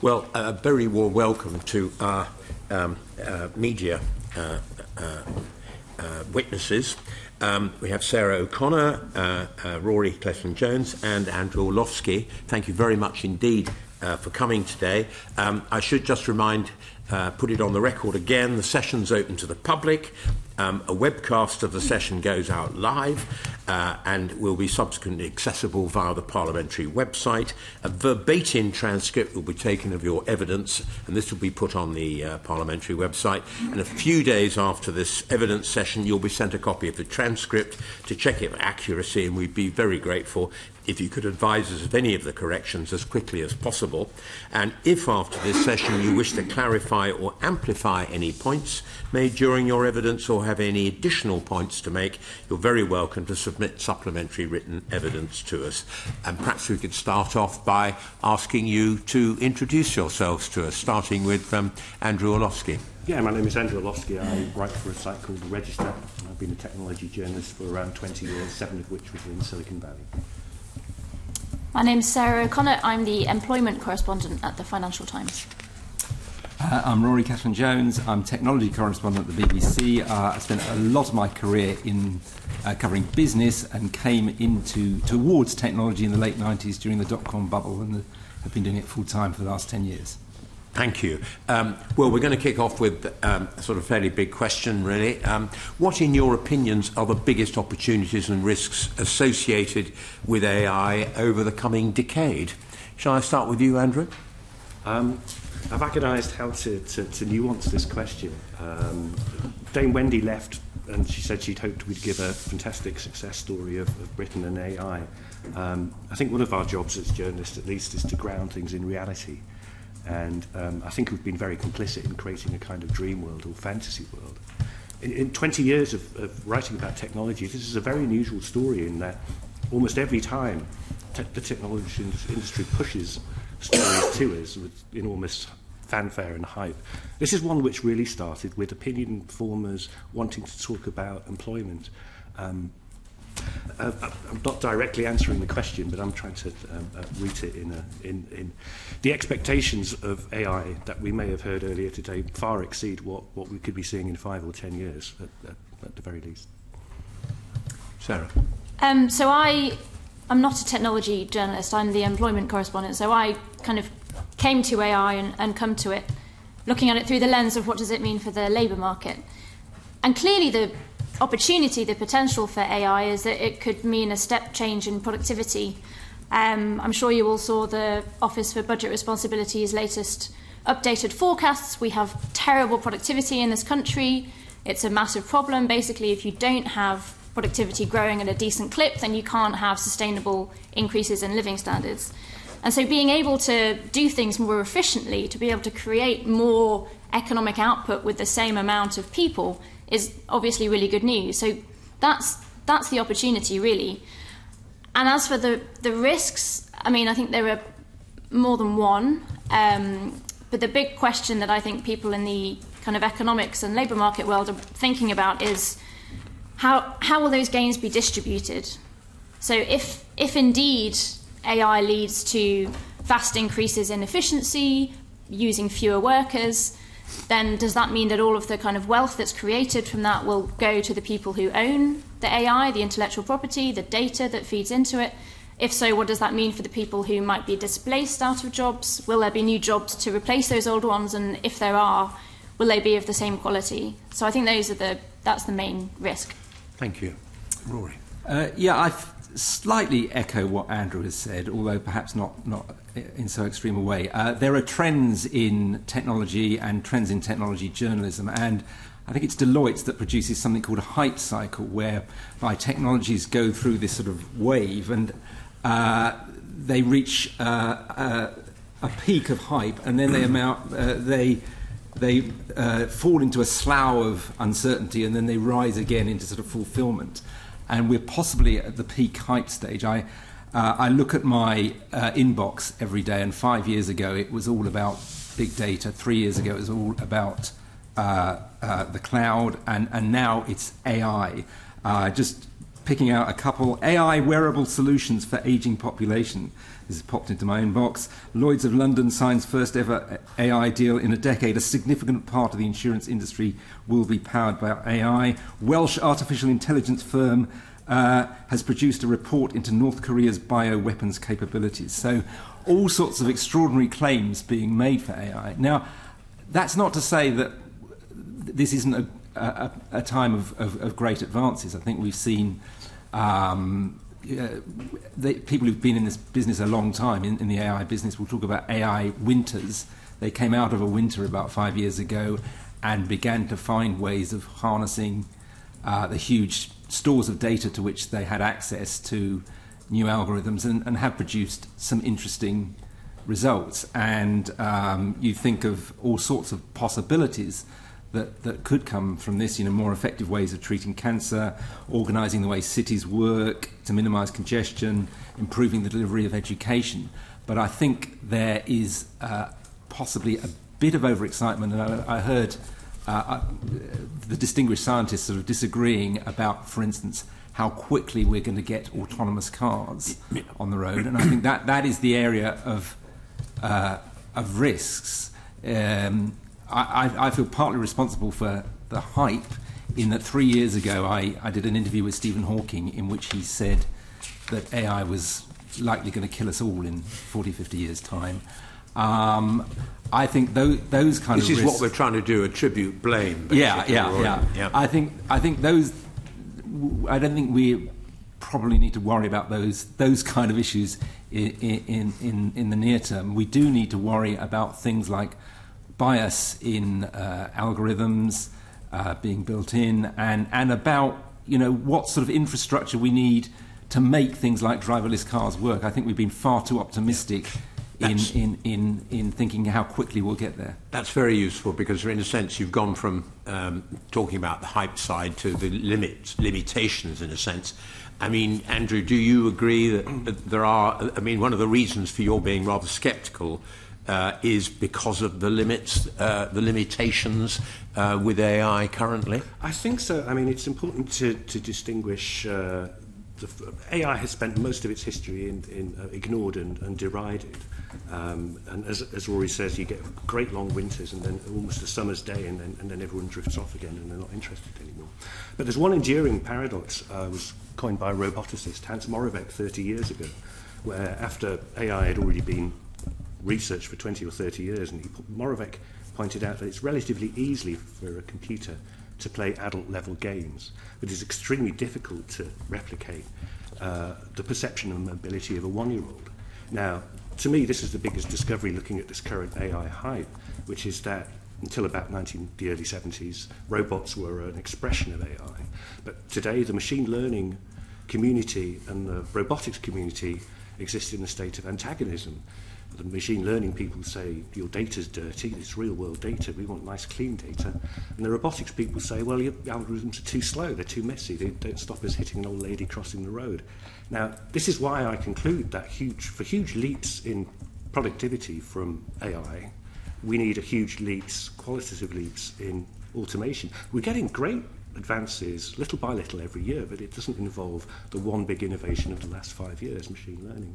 Well, a very warm welcome to our media witnesses. We have Sarah O'Connor, Rory Cellan-Jones and Andrew Orlowski. Thank you very much indeed for coming today. I should just put it on the record again, the session's open to the public. A webcast of the session goes out live and will be subsequently accessible via the parliamentary website. A verbatim transcript will be taken of your evidence, and this will be put on the parliamentary website. And a few days after this evidence session, you'll be sent a copy of the transcript to check its accuracy, and we'd be very grateful if you could advise us of any of the corrections as quickly as possible. And if after this session you wish to clarify or amplify any points made during your evidence or have any additional points to make, you're very welcome to submit supplementary written evidence to us. And perhaps we could start off by asking you to introduce yourselves to us, starting with Andrew Orlowski. Yeah, my name is Andrew Orlowski. I write for a site called The Register. I've been a technology journalist for around 20 years, 7 of which was in Silicon Valley. My name's Sarah O'Connor. I'm the employment correspondent at the Financial Times. I'm Rory Cellan-Jones. I'm technology correspondent at the BBC. I spent a lot of my career in covering business and came towards technology in the late 90s during the dot-com bubble, and have been doing it full-time for the last 10 years. Thank you. Well, we're going to kick off with a sort of fairly big question, really. What, in your opinions, are the biggest opportunities and risks associated with AI over the coming decade? Shall I start with you, Andrew? I've agonised how to nuance this question. Dame Wendy left, and she said she'd hoped we'd give a fantastic success story of Britain and AI. I think one of our jobs as journalists, at least, is to ground things in reality. And I think we've been very complicit in creating a kind of dream world or fantasy world. In 20 years of writing about technology, this is a very unusual story in that almost every time the technology industry pushes stories to us with enormous fanfare and hype. This is one which really started with opinion formers wanting to talk about employment. I'm not directly answering the question, but I'm trying to root it in the expectations of AI that we may have heard earlier today far exceed what we could be seeing in 5 or 10 years at the very least. Sarah. So I'm not a technology journalist, I'm the employment correspondent, so I kind of came to AI and come to it looking at it through the lens of what does it mean for the labour market. And clearly the opportunity, the potential for AI is that it could mean a step change in productivity. I'm sure you all saw the Office for Budget Responsibility's latest updated forecasts. We have terrible productivity in this country. It's a massive problem. Basically, if you don't have productivity growing at a decent clip, then you can't have sustainable increases in living standards. And so being able to do things more efficiently, to be able to create more economic output with the same amount of people is obviously really good news. So that's the opportunity, really. And as for the risks, I mean, I think there are more than one. But the big question that I think people in the kind of economics and labour market world are thinking about is how will those gains be distributed? So if indeed AI leads to vast increases in efficiency, using fewer workers, then does that mean that all of the kind of wealth that's created from that will go to the people who own the AI, the intellectual property, the data that feeds into it? If so, what does that mean for the people who might be displaced out of jobs? Will there be new jobs to replace those old ones? And if there are, will they be of the same quality? So I think that's the main risk. Thank you. Rory. I slightly echo what Andrew has said, although perhaps not in so extreme a way. There are trends in technology and trends in technology journalism, and I think it's Deloitte that produces something called a hype cycle, whereby technologies go through this sort of wave and they reach a peak of hype, and then they fall into a slough of uncertainty, and then they rise again into sort of fulfillment. And we're possibly at the peak hype stage. I look at my inbox every day, and 5 years ago it was all about big data. 3 years ago it was all about the cloud, and now it's AI. Just picking out a couple. AI wearable solutions for ageing population. This has popped into my inbox. Lloyd's of London signs first ever AI deal in a decade. A significant part of the insurance industry will be powered by AI. Welsh artificial intelligence firm has produced a report into North Korea's bioweapons capabilities. So all sorts of extraordinary claims being made for AI. Now, that's not to say that this isn't a time of great advances. I think we've seen people who've been in this business a long time, in the AI business, will talk about AI winters. They came out of a winter about 5 years ago and began to find ways of harnessing the huge stores of data to which they had access to new algorithms, and have produced some interesting results. And you think of all sorts of possibilities that could come from this, more effective ways of treating cancer, organising the way cities work to minimise congestion, improving the delivery of education. But I think there is possibly a bit of overexcitement, and I heard the distinguished scientists sort of disagreeing about, for instance, how quickly we're going to get autonomous cars on the road, and I think that is the area of risks. I feel partly responsible for the hype in that 3 years ago I did an interview with Stephen Hawking in which he said that AI was likely going to kill us all in 40, 50 years' time. I think those kind of risks... This is what we're trying to do, attribute blame. Yeah. I think those... I don't think we probably need to worry about those kind of issues in the near term. We do need to worry about things like bias in algorithms being built in, and about what sort of infrastructure we need to make things like driverless cars work. I think we've been far too optimistic in thinking how quickly we'll get there. That's very useful, because in a sense you've gone from talking about the hype side to the limitations in a sense. I mean, Andrew, do you agree that there are, I mean, one of the reasons for your being rather sceptical is because of the limitations with AI currently? I think so. I mean, it's important to distinguish. AI has spent most of its history in ignored and derided. And as Rory says, you get great long winters and then almost a summer's day, and then everyone drifts off again and they're not interested anymore. But there's one enduring paradox was coined by a roboticist, Hans Moravec, 30 years ago, where after AI had already been researched for 20 or 30 years, and Moravec pointed out that it's relatively easy for a computer to play adult-level games, but it's extremely difficult to replicate the perception and mobility of a one-year-old. Now, to me, this is the biggest discovery looking at this current AI hype, which is that until about the early 70s, robots were an expression of AI. But today, the machine learning community and the robotics community exist in a state of antagonism. The machine learning people say, your data's dirty, it's real-world data, we want nice, clean data. And the robotics people say, well, your algorithms are too slow, they're too messy, they don't stop us hitting an old lady crossing the road. Now, this is why I conclude that for huge leaps in productivity from AI, we need qualitative leaps in automation. We're getting great advances, little by little every year, but it doesn't involve the one big innovation of the last 5 years, machine learning.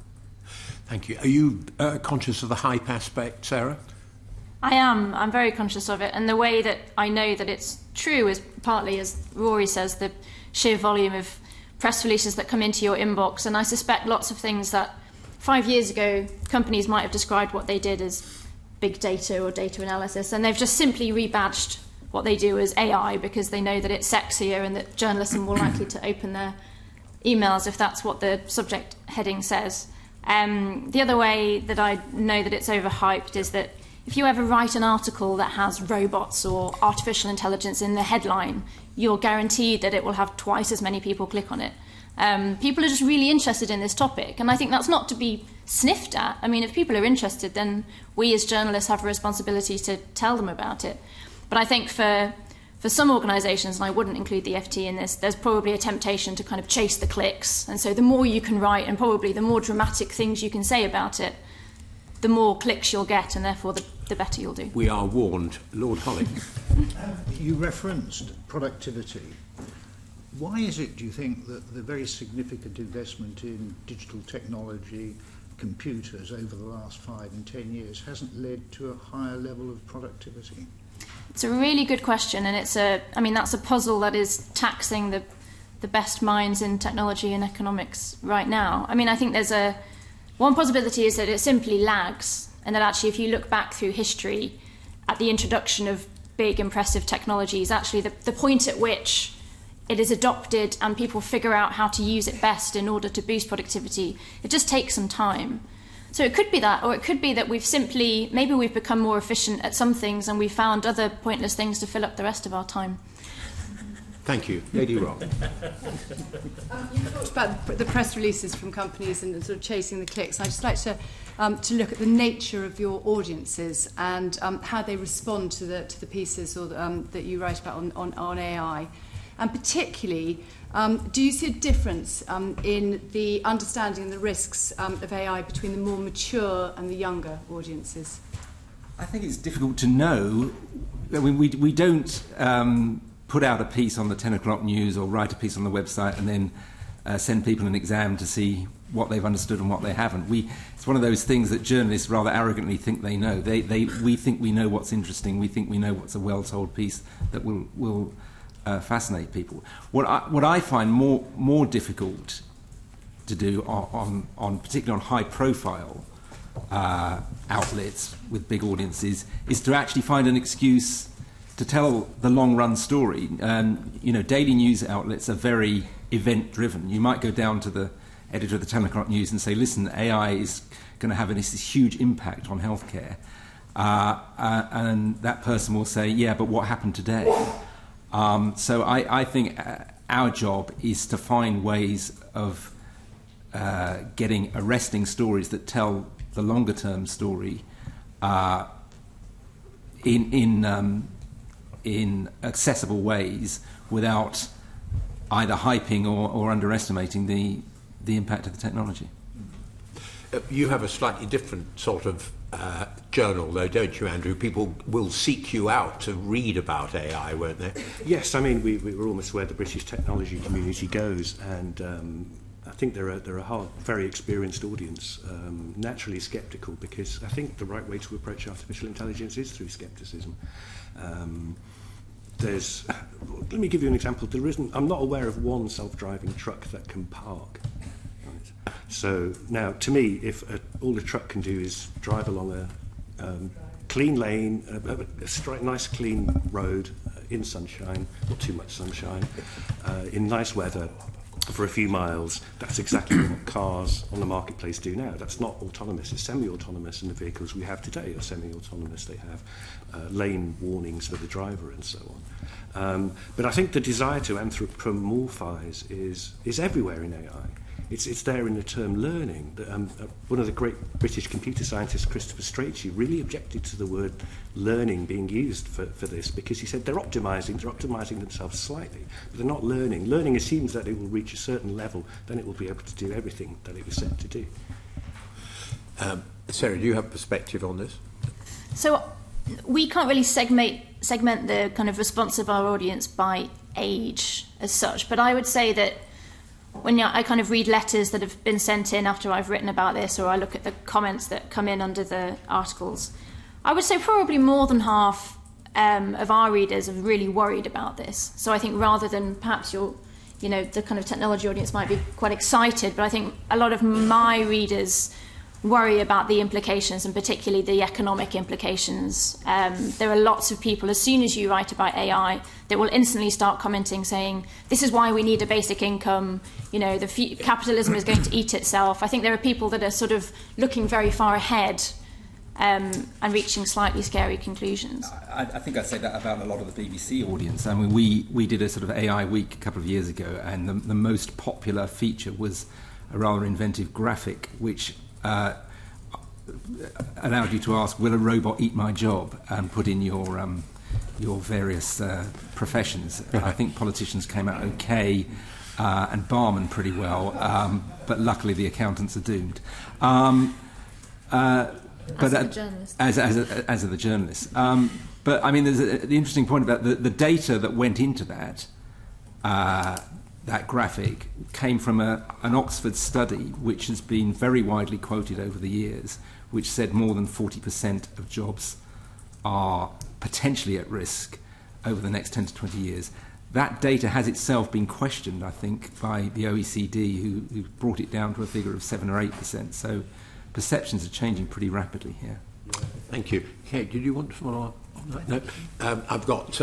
Thank you. Are you conscious of the hype aspect, Sarah? I am. I'm very conscious of it. And the way that I know that it's true is partly, as Rory says, the sheer volume of press releases that come into your inbox. And I suspect lots of things that 5 years ago companies might have described what they did as big data or data analysis, and they've just simply rebadged what they do as AI because they know that it's sexier and that journalists are more likely to open their emails if that's what the subject heading says. The other way that I know that it's overhyped is that if you ever write an article that has robots or artificial intelligence in the headline, you're guaranteed that it will have twice as many people click on it. People are just really interested in this topic, and I think that's not to be sniffed at. I mean, if people are interested, then we as journalists have a responsibility to tell them about it. But I think for some organisations, and I wouldn't include the FT in this, there's probably a temptation to kind of chase the clicks. And so the more you can write and probably the more dramatic things you can say about it, the more clicks you'll get, and therefore the better you'll do. We are warned. Lord Holly. You referenced productivity. Why is it, do you think, that the very significant investment in digital technology, computers over the last 5 and 10 years hasn't led to a higher level of productivity? It's a really good question, and that's a puzzle that is taxing the best minds in technology and economics right now. I mean, I think there's one possibility is that it simply lags, and that actually if you look back through history at the introduction of big, impressive technologies, actually the point at which it is adopted and people figure out how to use it best in order to boost productivity, it just takes some time. So it could be that, or it could be that maybe we've become more efficient at some things and we've found other pointless things to fill up the rest of our time. Thank you. Lady Rock. You talked about the press releases from companies and sort of chasing the clicks. I'd just like to look at the nature of your audiences and how they respond to the pieces or that you write about on AI. And particularly, do you see a difference in the understanding and the risks of AI between the more mature and the younger audiences? I think it's difficult to know. I mean, we don't put out a piece on the 10 o'clock news or write a piece on the website and then send people an exam to see what they've understood and what they haven't. It's one of those things that journalists rather arrogantly think they know. We think we know what's interesting. We think we know what's a well-told piece that will fascinate people. What I find more difficult to do on particularly on high-profile outlets with big audiences is to actually find an excuse to tell the long-run story. Daily news outlets are very event-driven. You might go down to the editor of the 10 o'clock news and say, listen, AI is going to have this huge impact on healthcare. And that person will say, yeah, but what happened today? So I think our job is to find ways of getting arresting stories that tell the longer-term story in accessible ways without either hyping or underestimating the impact of the technology. You have a slightly different sort of journal, though, don't you, Andrew? People will seek you out to read about AI, won't they? Yes, I mean, we're almost where the British technology community goes, and I think they're a very experienced audience, naturally sceptical, because I think the right way to approach artificial intelligence is through scepticism. Let me give you an example. I'm not aware of one self-driving truck that can park. Right? So now, to me, if all the truck can do is drive along a clean lane, a nice clean road in sunshine, not too much sunshine, in nice weather, for a few miles, that's exactly what cars on the marketplace do now. That's not autonomous, it's semi-autonomous, and the vehicles we have today are semi-autonomous. They have lane warnings for the driver and so on. But I think the desire to anthropomorphise is everywhere in AI. It's there in the term learning. One of the great British computer scientists, Christopher Strachey, really objected to the word learning being used for this, because he said they're optimising themselves slightly, but they're not learning. Learning assumes that it will reach a certain level, then it will be able to do everything that it was set to do. Sarah, do you have perspective on this? So we can't really segment the kind of response of our audience by age as such, but I would say that when I kind of read letters that have been sent in after I've written about this, or I look at the comments that come in under the articles, I would say probably more than half of our readers are really worried about this. So I think rather than perhaps the kind of technology audience might be quite excited, but I think a lot of my readers worry about the implications, and particularly the economic implications. There are lots of people, as soon as you write about AI, that will instantly start commenting saying, this is why we need a basic income, capitalism is going to eat itself. I think there are people that are sort of looking very far ahead and reaching slightly scary conclusions. I think I'd say that about a lot of the BBC audience. I mean, we did a sort of AI week a couple of years ago, and the most popular feature was a rather inventive graphic which allowed you to ask, will a robot eat my job, and put in your various professions. I think politicians came out okay, and barmen pretty well, but luckily the accountants are doomed. As are the journalists. As are the journalists. But I mean, there's the interesting point about the data that went into that graphic came from an Oxford study which has been very widely quoted over the years, which said more than 40% of jobs are potentially at risk over the next 10 to 20 years. That data has itself been questioned, I think, by the OECD, who brought it down to a figure of 7 or 8%. So perceptions are changing pretty rapidly here. Thank you. Kate, did you want to follow up on that? No. I've got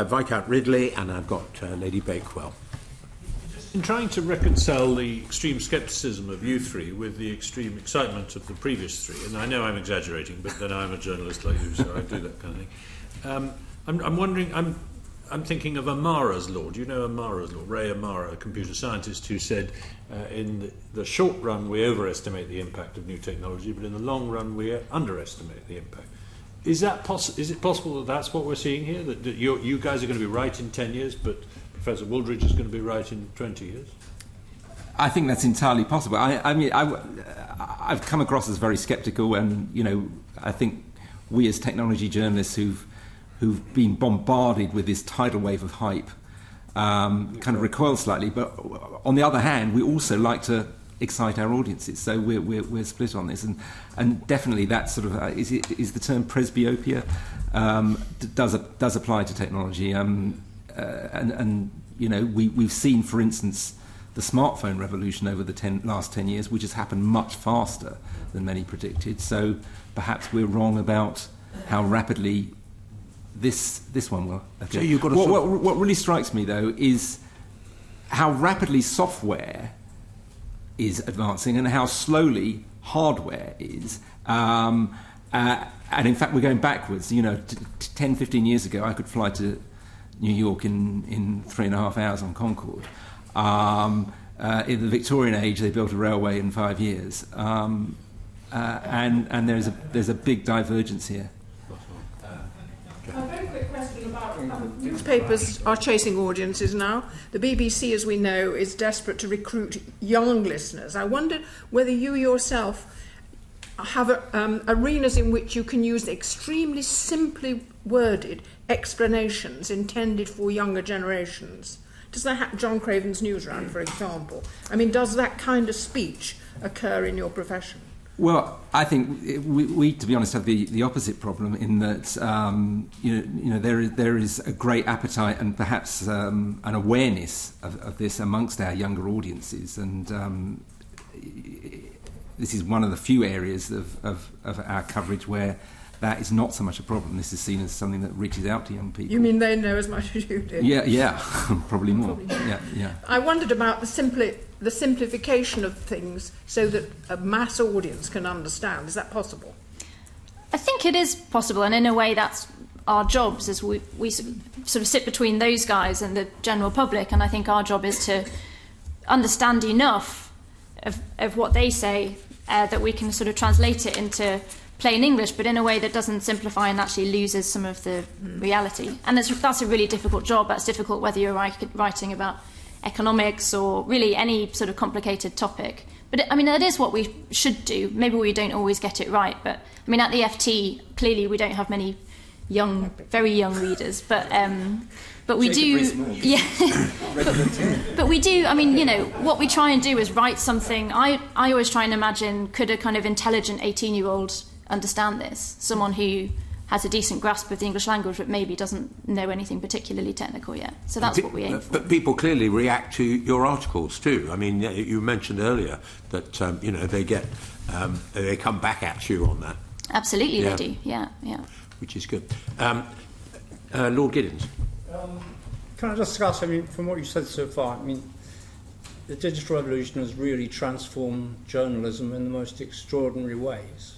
Viscount Ridley, and I've got Lady Bakewell. In trying to reconcile the extreme scepticism of you three with the extreme excitement of the previous three, and I know I'm exaggerating, but then I'm a journalist like you, so I do that kind of thing. I'm wondering, I'm thinking of Amara's law. Do you know Amara's law? Ray Amara, a computer scientist, who said in the short run we overestimate the impact of new technology, but in the long run we underestimate the impact. Is it possible that that's what we're seeing here? That you guys are going to be right in 10 years, but Professor Wooldridge is going to be right in 20 years? I think that's entirely possible. I've come across as very sceptical, and I think we as technology journalists who've been bombarded with this tidal wave of hype kind of recoil slightly. But on the other hand, we also like to excite our audiences, so we're split on this, and definitely that sort of is the term presbyopia does apply to technology. And we've seen, for instance, the smartphone revolution over the last 10 years, which has happened much faster than many predicted. So perhaps we're wrong about how rapidly this one will occur. So you've got what really strikes me, though, is how rapidly software is advancing and how slowly hardware is. And in fact, we're going backwards. 10, 15 years ago, I could fly to New York in 3.5 hours on Concorde. In the Victorian age, they built a railway in 5 years. And there's a big divergence here. A very quick question about newspapers are chasing audiences now. The BBC, as we know, is desperate to recruit young listeners. I wondered whether you yourself have arenas in which you can use extremely simply worded explanations intended for younger generations. Does that John Craven's Newsround, for example? I mean, does that kind of speech occur in your profession? Well, I think we to be honest, have the opposite problem in that there is a great appetite and perhaps an awareness of this amongst our younger audiences, and this is one of the few areas of our coverage where that is not so much a problem. This is seen as something that reaches out to young people. You mean they know as much as you do? Yeah, probably more. Yeah. I wondered about the simplification of things so that a mass audience can understand. Is that possible? I think it is possible, and in a way that's our jobs, is we sort of sit between those guys and the general public, and I think our job is to understand enough of what they say that we can sort of translate it into plain English, but in a way that doesn't simplify and actually loses some of the reality. And that's a really difficult job. That's difficult whether you're writing about economics or really any sort of complicated topic. But I mean, that is what we should do. Maybe we don't always get it right, but I mean, at the FT, clearly we don't have many very young readers, but we do. Yeah, but we do. I mean, what we try and do is write something. I always try and imagine, could a kind of intelligent 18-year-old understand this? Someone who has a decent grasp of the English language but maybe doesn't know anything particularly technical yet. So that's what we aim for. But people clearly react to your articles too. I mean, you mentioned earlier that they come back at you on that. Absolutely, they do. Yeah. Which is good. Lord Giddens. Can I discuss? I mean, from what you said so far, I mean, the digital revolution has really transformed journalism in the most extraordinary ways.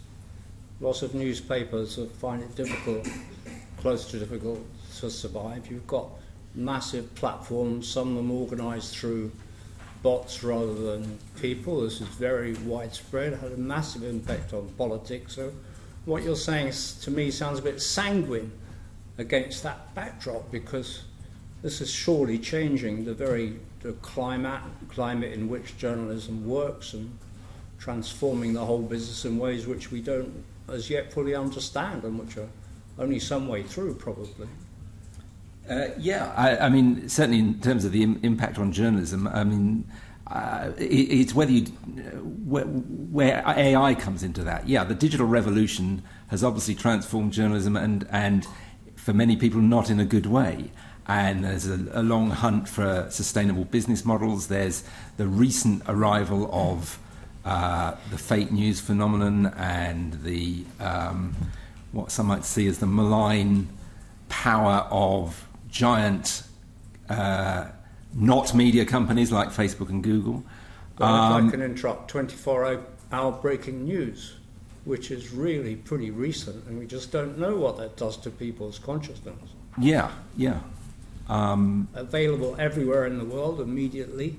Lots of newspapers find it difficult, close to difficult to survive. You've got massive platforms, some of them organised through bots rather than people. This is very widespread, had a massive impact on politics. So what you're saying to me sounds a bit sanguine against that backdrop, because this is surely changing the climate in which journalism works and transforming the whole business in ways which we don't as yet fully understand and which are only some way through, probably. I mean, certainly in terms of the impact on journalism, I mean, it's where AI comes into that. Yeah, the digital revolution has obviously transformed journalism and for many people, not in a good way. And there's a long hunt for sustainable business models. There's the recent arrival of the fake news phenomenon and the what some might see as the malign power of giant not media companies like Facebook and Google. But if I can interrupt, 24-hour breaking news, which is really pretty recent, and we just don't know what that does to people's consciousness. Yeah. Available everywhere in the world immediately.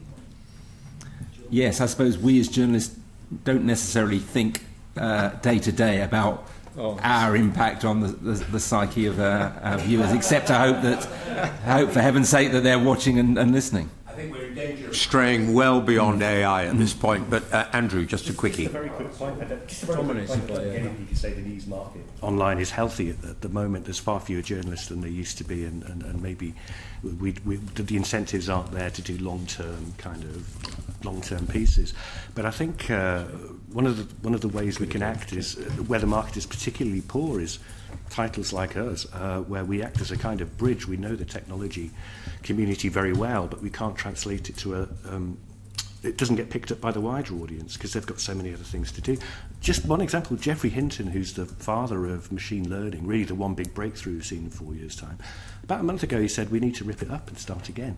Yes, I suppose we as journalists don't necessarily think day to day about our impact on the psyche of our viewers, except to hope for heaven's sake that they're watching and listening. I think we're in danger of straying well beyond AI at this point, but Andrew, just a quickie. Just a very quick point. Anything to say the news market online is healthy at the moment. There's far fewer journalists than there used to be, and maybe the incentives aren't there to do long-term pieces. But I think one of the ways we can act is where the market is particularly poor is titles like us, where we act as a kind of bridge. We know the technology community very well, but we can't translate it to it doesn't get picked up by the wider audience because they've got so many other things to do. Just one example, Geoffrey Hinton, who's the father of machine learning, really the one big breakthrough we've seen in 4 years' time. About a month ago, he said we need to rip it up and start again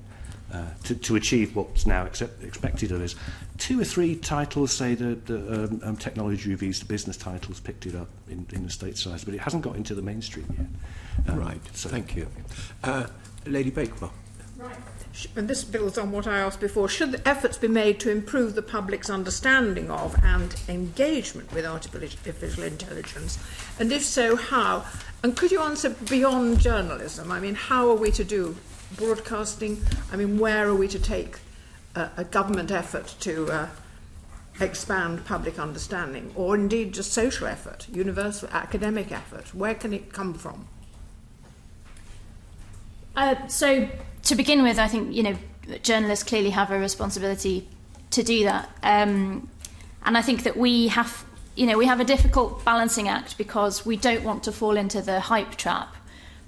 to achieve what's now expected of us. 2 or 3 titles, say the Technology Review's, the business titles, picked it up in the state size, but it hasn't got into the mainstream yet. Right, so thank you. Lady Bakewell. Right. And this builds on what I asked before. Should the efforts be made to improve the public's understanding of and engagement with artificial intelligence? And if so, how? And could you answer beyond journalism? I mean, how are we to do broadcasting? I mean, where are we to take a government effort to expand public understanding? Or indeed just social effort, universal academic effort? Where can it come from? So to begin with, I think, journalists clearly have a responsibility to do that. And I think that we have a difficult balancing act because we don't want to fall into the hype trap.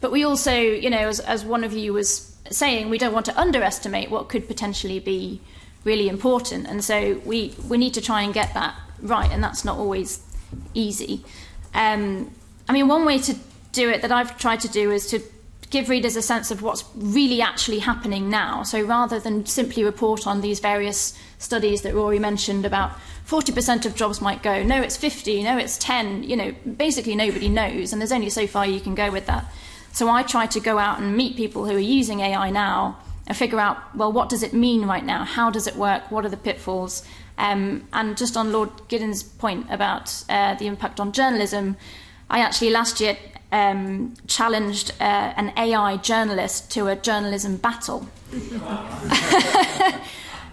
But we also, as one of you was saying, we don't want to underestimate what could potentially be really important. And so we need to try and get that right, and that's not always easy. One way to do it that I've tried to do is to give readers a sense of what's really actually happening now. So rather than simply report on these various studies that Rory mentioned about 40% of jobs might go, no, it's 50, no, it's 10, basically nobody knows, and there's only so far you can go with that. So I try to go out and meet people who are using AI now and figure out, well, what does it mean right now? How does it work? What are the pitfalls? And just on Lord Giddens' point about the impact on journalism, I actually last year challenged an AI journalist to a journalism battle.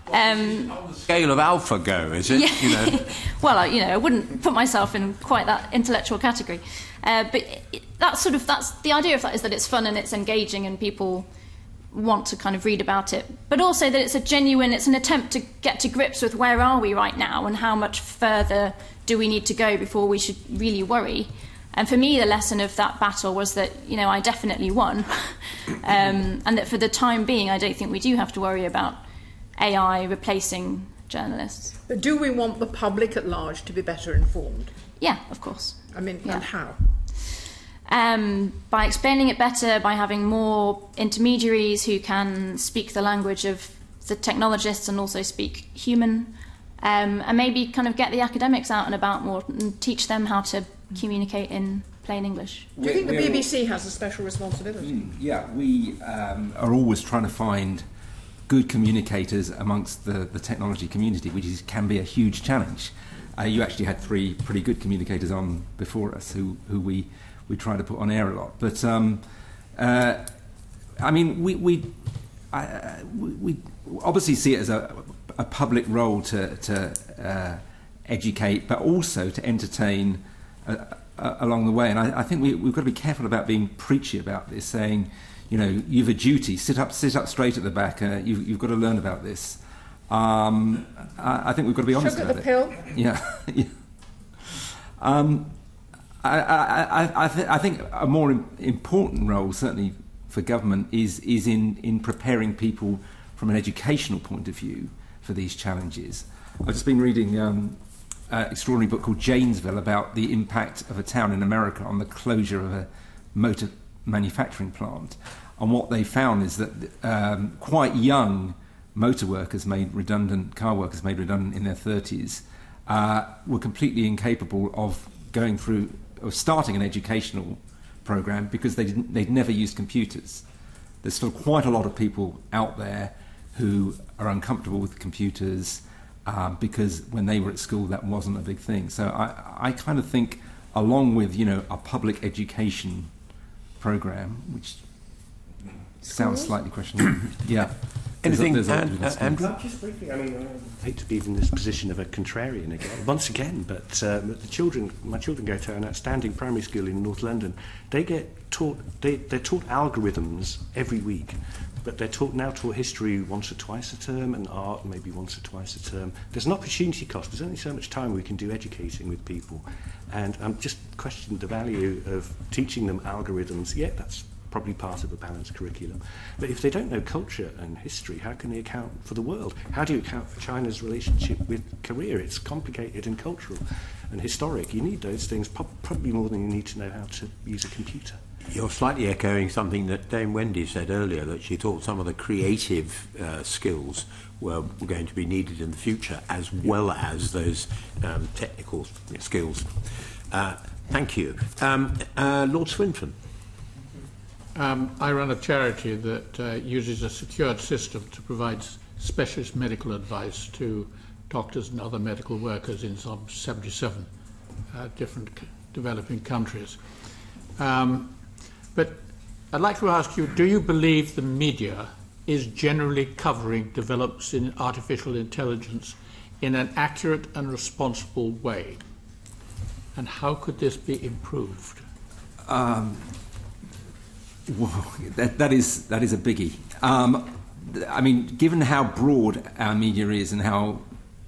Scale of AlphaGo, is it? Yeah. Well, I wouldn't put myself in quite that intellectual category, but that's the idea of that is that it's fun and it's engaging and people want to kind of read about it, but also that it's an attempt to get to grips with where are we right now and how much further do we need to go before we should really worry. And for me, the lesson of that battle was that, I definitely won. And that for the time being, I don't think we do have to worry about AI replacing journalists. But do we want the public at large to be better informed? Yeah, of course. And how? By explaining it better, by having more intermediaries who can speak the language of the technologists and also speak human, and maybe kind of get the academics out and about more and teach them how to communicate in plain English. Do you think the BBC has a special responsibility? Yeah, we are always trying to find good communicators amongst the technology community, which can be a huge challenge. You actually had 3 pretty good communicators on before us who we try to put on air a lot. But we obviously see it as a public role to educate, but also to entertain along the way. And I think we've got to be careful about being preachy about this, saying, you've a duty, sit up straight at the back, you've got to learn about this. I think we've got to be honest about it. Sugar the pill? Yeah. I think a more important role, certainly for government, is in preparing people from an educational point of view for these challenges. I've just been reading an extraordinary book called Janesville about the impact of a town in America on the closure of a motor manufacturing plant. And what they found is that quite young motor workers car workers made redundant in their 30s, were completely incapable of starting an educational program because they'd never used computers. There's still quite a lot of people out there who are uncomfortable with computers because when they were at school that wasn't a big thing. So I kind of think, along with a public education program, which sounds slightly questionable. Yeah. Anything, Andrew? Just briefly, I hate to be in this position of a contrarian once again, but my children go to an outstanding primary school in North London. They're taught algorithms every week, but they're now taught history once or twice a term and art maybe once or twice a term. There's an opportunity cost. There's only so much time we can do educating with people, and I'm just questioning the value of teaching them algorithms. Yeah, that's probably part of a balanced curriculum. But if they don't know culture and history, how can they account for the world? How do you account for China's relationship with Korea? It's complicated and cultural and historic. You need those things probably more than you need to know how to use a computer. You're slightly echoing something that Dame Wendy said earlier, that she thought some of the creative skills were going to be needed in the future, as well as those technical skills. Thank you. Lord Swinfen. I run a charity that uses a secured system to provide specialist medical advice to doctors and other medical workers in some 77 different developing countries. But I'd like to ask you, do you believe the media is generally covering developments in artificial intelligence in an accurate and responsible way? And how could this be improved? Well, that is a biggie. I mean, given how broad our media is and how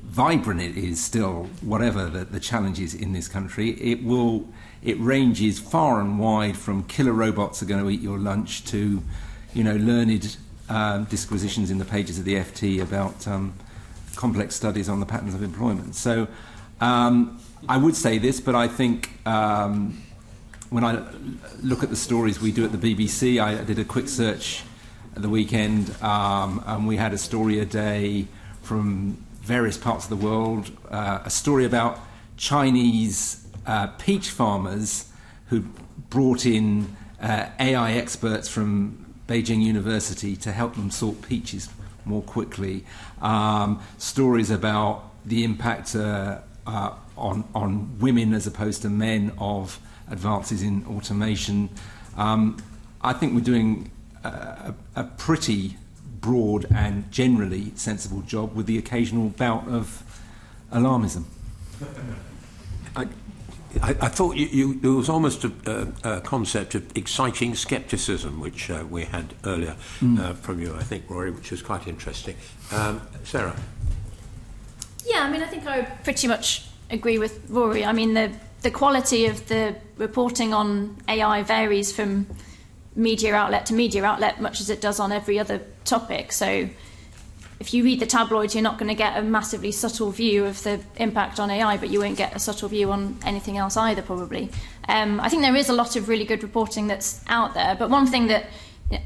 vibrant it is still, whatever the challenges in this country, it ranges far and wide from killer robots are going to eat your lunch to, learned disquisitions in the pages of the FT about complex studies on the patterns of employment. So I would say this, but I think when I look at the stories we do at the BBC, I did a quick search at the weekend, and we had a story a day from various parts of the world, a story about Chinese peach farmers who brought in AI experts from Beijing University to help them sort peaches more quickly. Stories about the impact on women as opposed to men of advances in automation. I think we're doing a pretty broad and generally sensible job, with the occasional bout of alarmism. I thought there was almost a concept of exciting scepticism, which we had earlier from you, I think, Rory, which was quite interesting. Sarah? Yeah, I mean, I think I would pretty much agree with Rory. I mean, the quality of the reporting on AI varies from media outlet to media outlet, much as it does on every other topic. So if you read the tabloids, you're not going to get a massively subtle view of the impact on AI, but you won't get a subtle view on anything else either, probably. I think there is a lot of really good reporting that's out there, but one thing that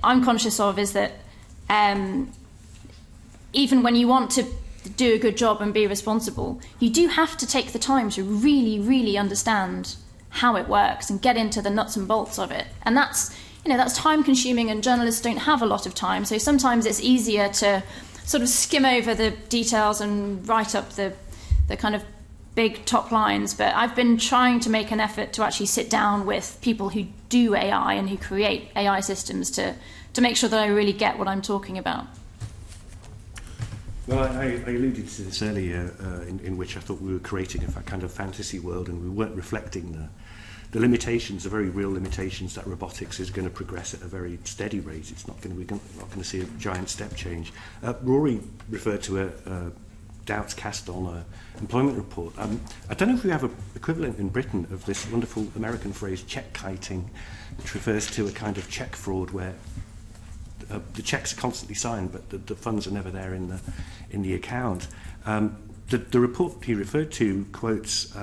I'm conscious of is that even when you want to do a good job and be responsible, you do have to take the time to really, really understand how it works and get into the nuts and bolts of it. And that's time consuming, and journalists don't have a lot of time. So sometimes it's easier to sort of skim over the details and write up the kind of big top lines. But I've been trying to make an effort to actually sit down with people who do AI and who create AI systems to make sure that I really get what I'm talking about. Well, I alluded to this earlier, in which I thought we were creating a kind of fantasy world, and we weren't reflecting the limitations, the very real limitations, that robotics is going to progress at a very steady rate. It's not going to, we're not going to see a giant step change. Rory referred to doubts cast on an employment report. I don't know if we have an equivalent in Britain of this wonderful American phrase, check kiting, which refers to a kind of check fraud where the checks are constantly signed, but the funds are never there in the account. The report he referred to quotes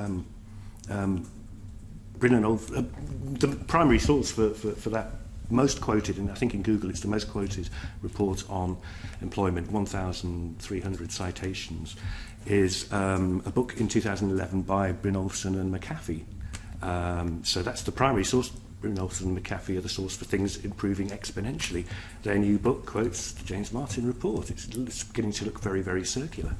the primary source for that most quoted, and I think in Google it's the most quoted report on employment, 1,300 citations, is a book in 2011 by Brynjolfsson and McAfee. So that's the primary source. Brynjolfsson and McAfee are the source for things improving exponentially. Their new book quotes the James Martin report. It's beginning to look very, very circular.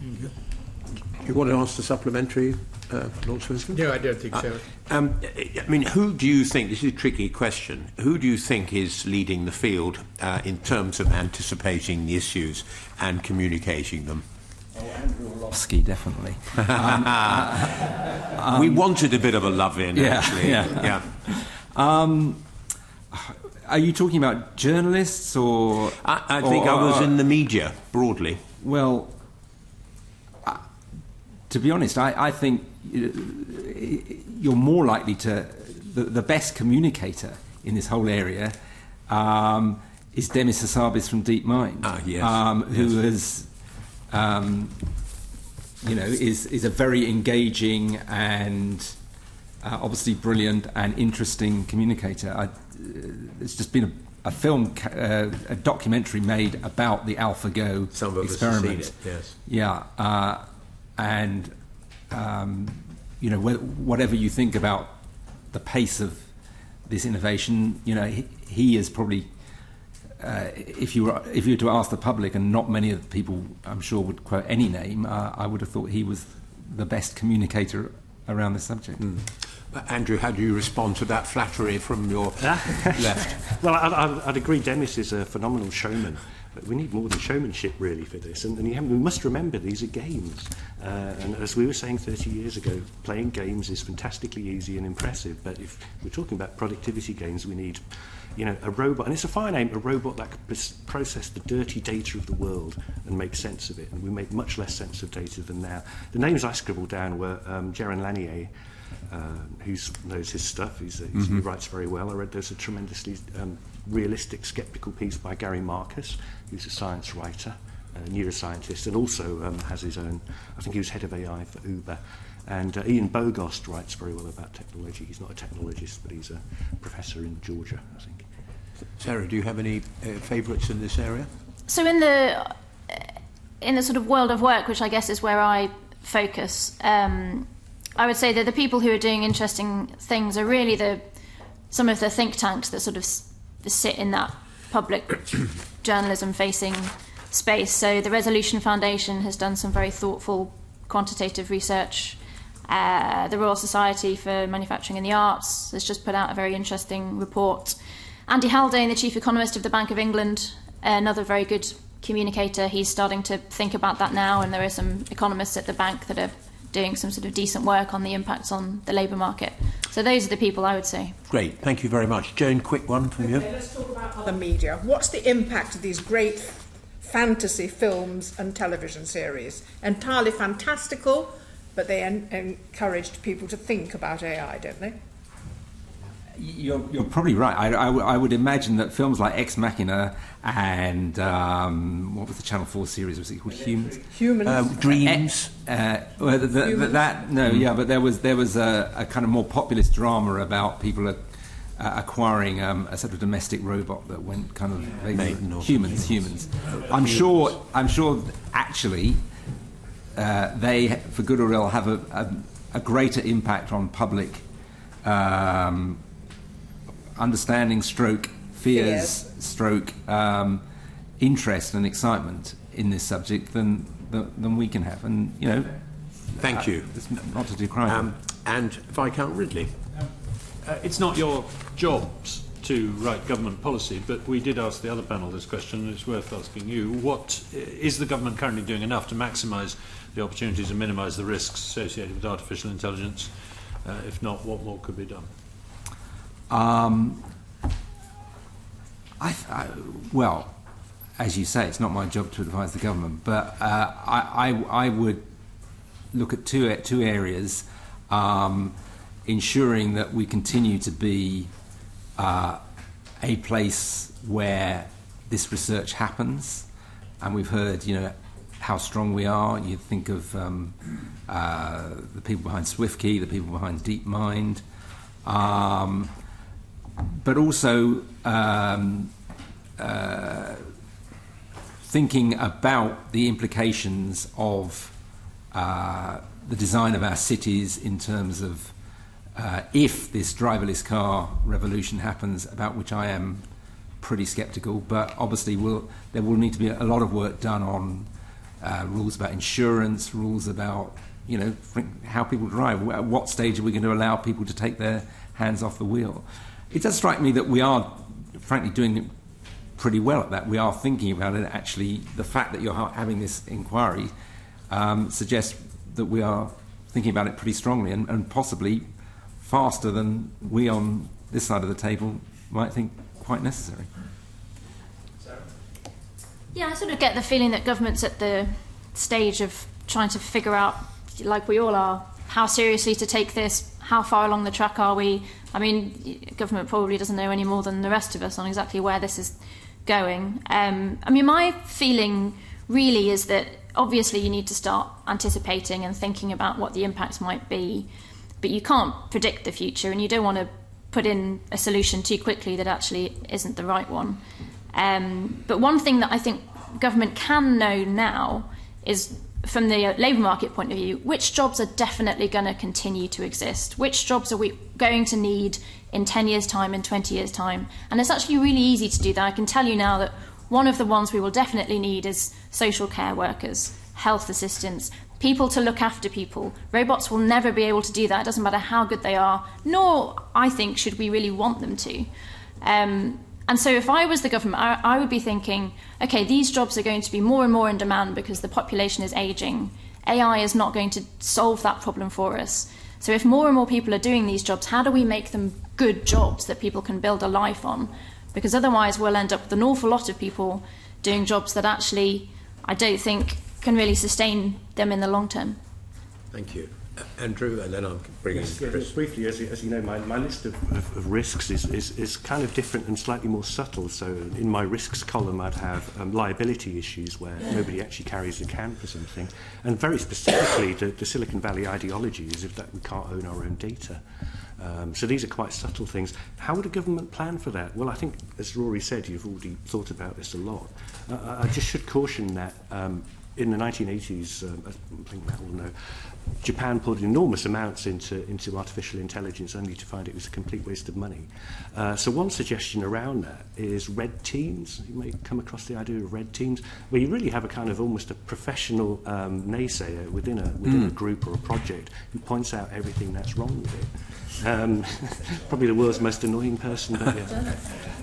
You want to ask the supplementary, Lord Swinfen? No, I don't think so. I mean, who do you think, this is a tricky question, who do you think is leading the field in terms of anticipating the issues and communicating them? Orlowski, definitely. We wanted a bit of a love-in, actually. Yeah. Are you talking about journalists or... I think I was in the media, broadly. Well, to be honest, I think you're more likely to... The best communicator in this whole area is Demis Hassabis from DeepMind, who has, is a very engaging and obviously brilliant and interesting communicator. There's just been a film, a documentary made about the AlphaGo experiment. Some of us have seen it, yes. Yeah, and whatever you think about the pace of this innovation, he is probably, if you were to ask the public, and not many of the people I'm sure would quote any name, I would have thought he was the best communicator around this subject. Andrew, how do you respond to that flattery from your left? Well, I'd agree Demis is a phenomenal showman, but we need more than showmanship really for this. And we must remember these are games. And as we were saying 30 years ago, playing games is fantastically easy and impressive, but if we're talking about productivity games, we need a robot, and it's a fine aim, a robot that can process the dirty data of the world and make sense of it, and we make much less sense of data than now. The names I scribbled down were Jaron Lanier, who knows his stuff. He writes very well. I read there's a tremendously realistic, sceptical piece by Gary Marcus, who's a science writer, a neuroscientist, and also has his own, I think he was head of AI for Uber. And Ian Bogost writes very well about technology. He's not a technologist, but he's a professor in Georgia, I think. Sarah, do you have any favourites in this area? So in the sort of world of work, which I guess is where I focus, I would say that the people who are doing interesting things are really some of the think tanks that sort of sit in that public journalism-facing space. So the Resolution Foundation has done some very thoughtful quantitative research. The Royal Society for Manufacturing and the Arts has just put out a very interesting report. Andy Haldane, the chief economist of the Bank of England, another very good communicator, he's starting to think about that now, and there are some economists at the bank that are doing some sort of decent work on the impacts on the labour market. So those are the people I would say. Great, thank you very much. Joan, quick one from you. Let's talk about other media. What's the impact of these great fantasy films and television series? Entirely fantastical, but they encouraged people to think about AI, don't they? You're probably right. I would imagine that films like Ex Machina and what was the Channel 4 series? Was it called Humans? Dreams. But there was a kind of more populist drama about people acquiring a sort of domestic robot that went kind of humans. I'm sure. Actually, they, for good or ill, have a greater impact on public understanding, stroke fears, stroke interest and excitement in this subject than we can have. And thank you. Not to decry them. And Viscount Ridley. It's not your jobs to write government policy, but we did ask the other panel this question, and it's worth asking you. What is the government currently doing enough to maximise the opportunities and minimise the risks associated with artificial intelligence? If not, what more could be done? Well, as you say, it's not my job to advise the government, but I would look at two areas. Ensuring that we continue to be a place where this research happens, and we've heard, how strong we are. You think of the people behind SwiftKey, the people behind DeepMind, but also thinking about the implications of the design of our cities in terms of if this driverless car revolution happens, about which I am pretty sceptical, but obviously there will need to be a lot of work done on rules about insurance, rules about how people drive. At what stage are we going to allow people to take their hands off the wheel? It does strike me that we are, frankly, doing it pretty well at that. We are thinking about it. Actually, the fact that you're having this inquiry suggests that we are thinking about it pretty strongly and possibly faster than we on this side of the table might think quite necessary. Yeah, I sort of get the feeling that government's at the stage of trying to figure out, like we all are, how seriously to take this, how far along the track are we? I mean, government probably doesn't know any more than the rest of us on exactly where this is going. I mean, my feeling really is that obviously you need to start anticipating and thinking about what the impacts might be, but you can't predict the future, and you don't want to put in a solution too quickly that actually isn't the right one. But one thing that I think government can know now is, from the labour market point of view, which jobs are definitely going to continue to exist, which jobs are we going to need in 10 years' time, in 20 years' time. And it's actually really easy to do that. I can tell you now that one of the ones we will definitely need is social care workers, health assistants, people to look after people. Robots will never be able to do that. It doesn't matter how good they are, nor, I think, should we really want them to. And so if I was the government, I would be thinking, okay, these jobs are going to be more and more in demand because the population is ageing. AI is not going to solve that problem for us. So if more and more people are doing these jobs, how do we make them good jobs that people can build a life on? Because otherwise we'll end up with an awful lot of people doing jobs that actually I don't think can really sustain them in the long term. Thank you. Andrew, and then I'll bring in Chris. Yes, briefly, as you know, my list of risks is kind of different and slightly more subtle. So in my risks column, I'd have liability issues where nobody actually carries the can for something. And very specifically, the Silicon Valley ideology is that we can't own our own data. So these are quite subtle things. How would a government plan for that? Well, I think, as Rory said, you've already thought about this a lot. I just should caution that in the 1980s, I think Matt will know, Japan poured enormous amounts into artificial intelligence only to find it was a complete waste of money. So one suggestion around that is red teams. You may come across the idea of red teams, where you really have a kind of almost a professional naysayer within a group or a project who points out everything that's wrong with it. Probably the world's most annoying person, but yeah.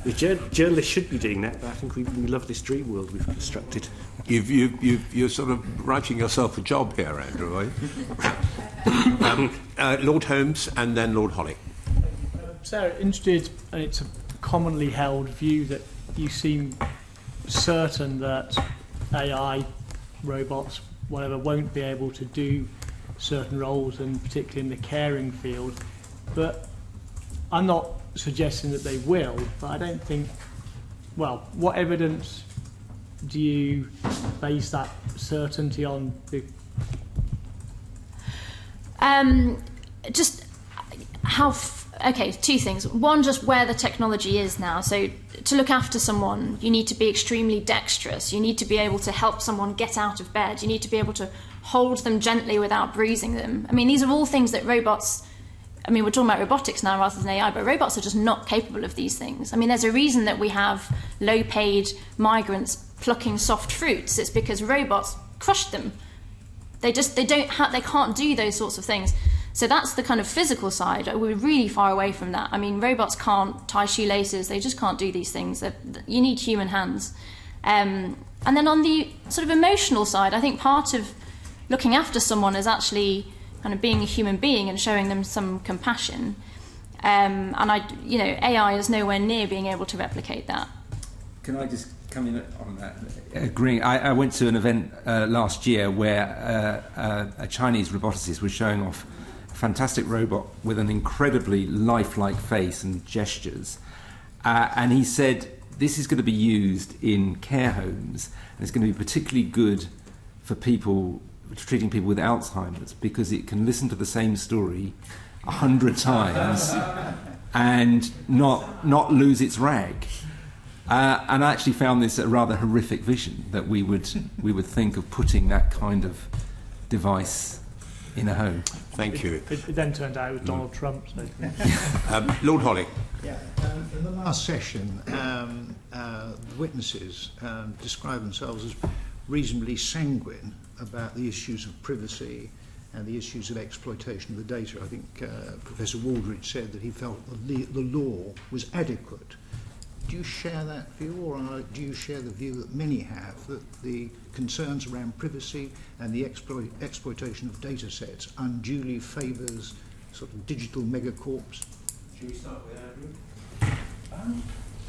The journalists should be doing that, but I think we love this dream world we've constructed. You're sort of writing yourself a job here, Andrew, are you? Lord Holmes and then Lord Holly. Sarah, interested, and it's a commonly held view that you seem certain that AI, robots, whatever, won't be able to do certain roles, and particularly in the caring field. But I'm not suggesting that they will, but I don't think, well, what evidence do you base that certainty on? Just how... Okay, two things. One, just where the technology is now. So to look after someone, you need to be extremely dexterous. You need to be able to help someone get out of bed. You need to be able to hold them gently without bruising them. I mean, these are all things that robots... I mean, we're talking about robotics now rather than AI, but robots are just not capable of these things. I mean, there's a reason that we have low-paid migrants plucking soft fruits. It's because robots crush them. They can't do those sorts of things. So that's the kind of physical side. We're really far away from that. I mean, robots can't tie shoelaces. They just can't do these things. You need human hands. And then on the sort of emotional side, I think part of looking after someone is actually kind of being a human being and showing them some compassion. And AI is nowhere near being able to replicate that. Can I just come in on that? Agreeing. I went to an event last year where a Chinese roboticist was showing off a fantastic robot with an incredibly lifelike face and gestures. And he said, this is going to be used in care homes, and it's going to be particularly good for people treating people with Alzheimer's, because it can listen to the same story 100 times and not lose its rag. And I actually found this a rather horrific vision, that we would think of putting that kind of device in a home. Thank you. It then turned out it was Donald Trump. So. Lord Holly. Yeah. In the last session, the witnesses described themselves as reasonably sanguine about the issues of privacy and the issues of exploitation of the data. I think Professor Wooldridge said that he felt the law was adequate. Do you share that view, or do you share the view that many have, that the concerns around privacy and the exploitation of data sets unduly favours sort of digital megacorps? Should we start with Andrew?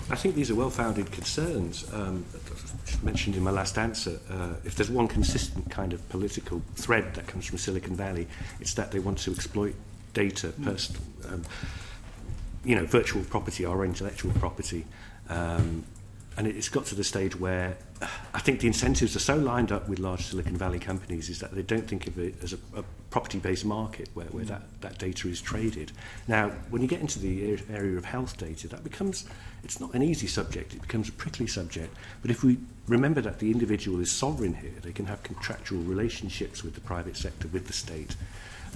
I think these are well-founded concerns. I've mentioned in my last answer, if there's one consistent kind of political thread that comes from Silicon Valley, it's that they want to exploit data, virtual property, our intellectual property. And it's got to the stage where I think the incentives are so lined up with large Silicon Valley companies is that they don't think of it as a property-based market where that data is traded. Now, when you get into the area of health data, it's not an easy subject, it becomes a prickly subject. But if we remember that the individual is sovereign here, they can have contractual relationships with the private sector, with the state.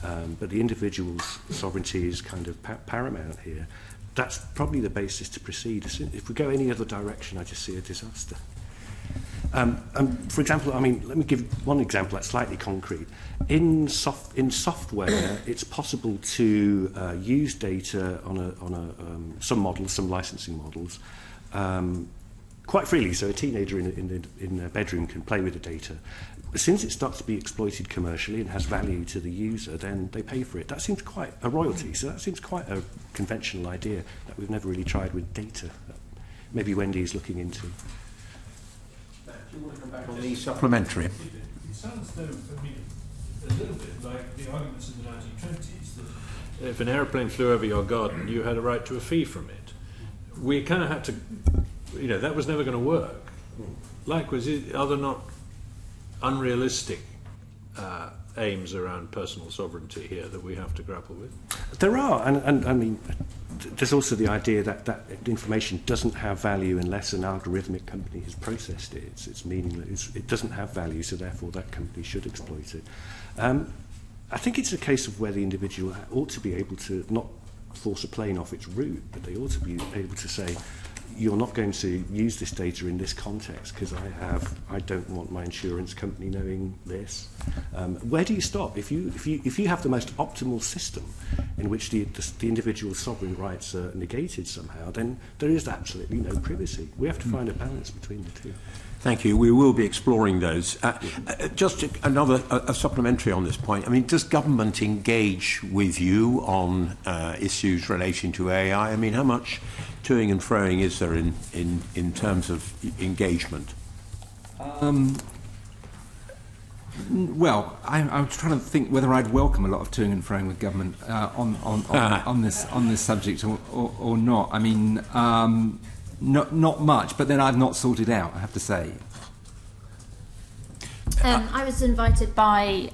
But the individual's sovereignty is kind of paramount here. That's probably the basis to proceed. If we go any other direction, I just see a disaster. For example, let me give one example that's slightly concrete. In software, it's possible to use data on some models, some licensing models, quite freely. So a teenager in their bedroom can play with the data. As soon as it starts to be exploited commercially and has value to the user, then they pay for it. That seems quite a royalty. So that seems quite a conventional idea that we've never really tried with data. Maybe Wendy is looking into. Do you want to come back on the supplementary? It sounds, though, a little bit like the arguments in the 1920s that if an aeroplane flew over your garden, you had a right to a fee from it. We kind of had to, that was never going to work. Likewise, are there not unrealistic aims around personal sovereignty here that we have to grapple with? There are, and I mean, there's also the idea that information doesn't have value unless an algorithmic company has processed it. It's meaningless. It doesn't have value, so therefore that company should exploit it. I think it's a case of where the individual ought to be able to not force a plane off its route, but they ought to be able to say, you're not going to use this data in this context because I don't want my insurance company knowing this. Where do you stop? If you have the most optimal system in which the individual sovereign rights are negated somehow, then there is absolutely no privacy. We have to find a balance between the two. Thank you. We will be exploring those. Just another supplementary on this point. I mean, does government engage with you on issues relating to AI? I mean, how much toing and froing is there in terms of engagement? Well, I'm trying to think whether I'd welcome a lot of toing and froing with government on this subject or not. I mean, not much, but then I've not sorted out, I have to say. I was invited by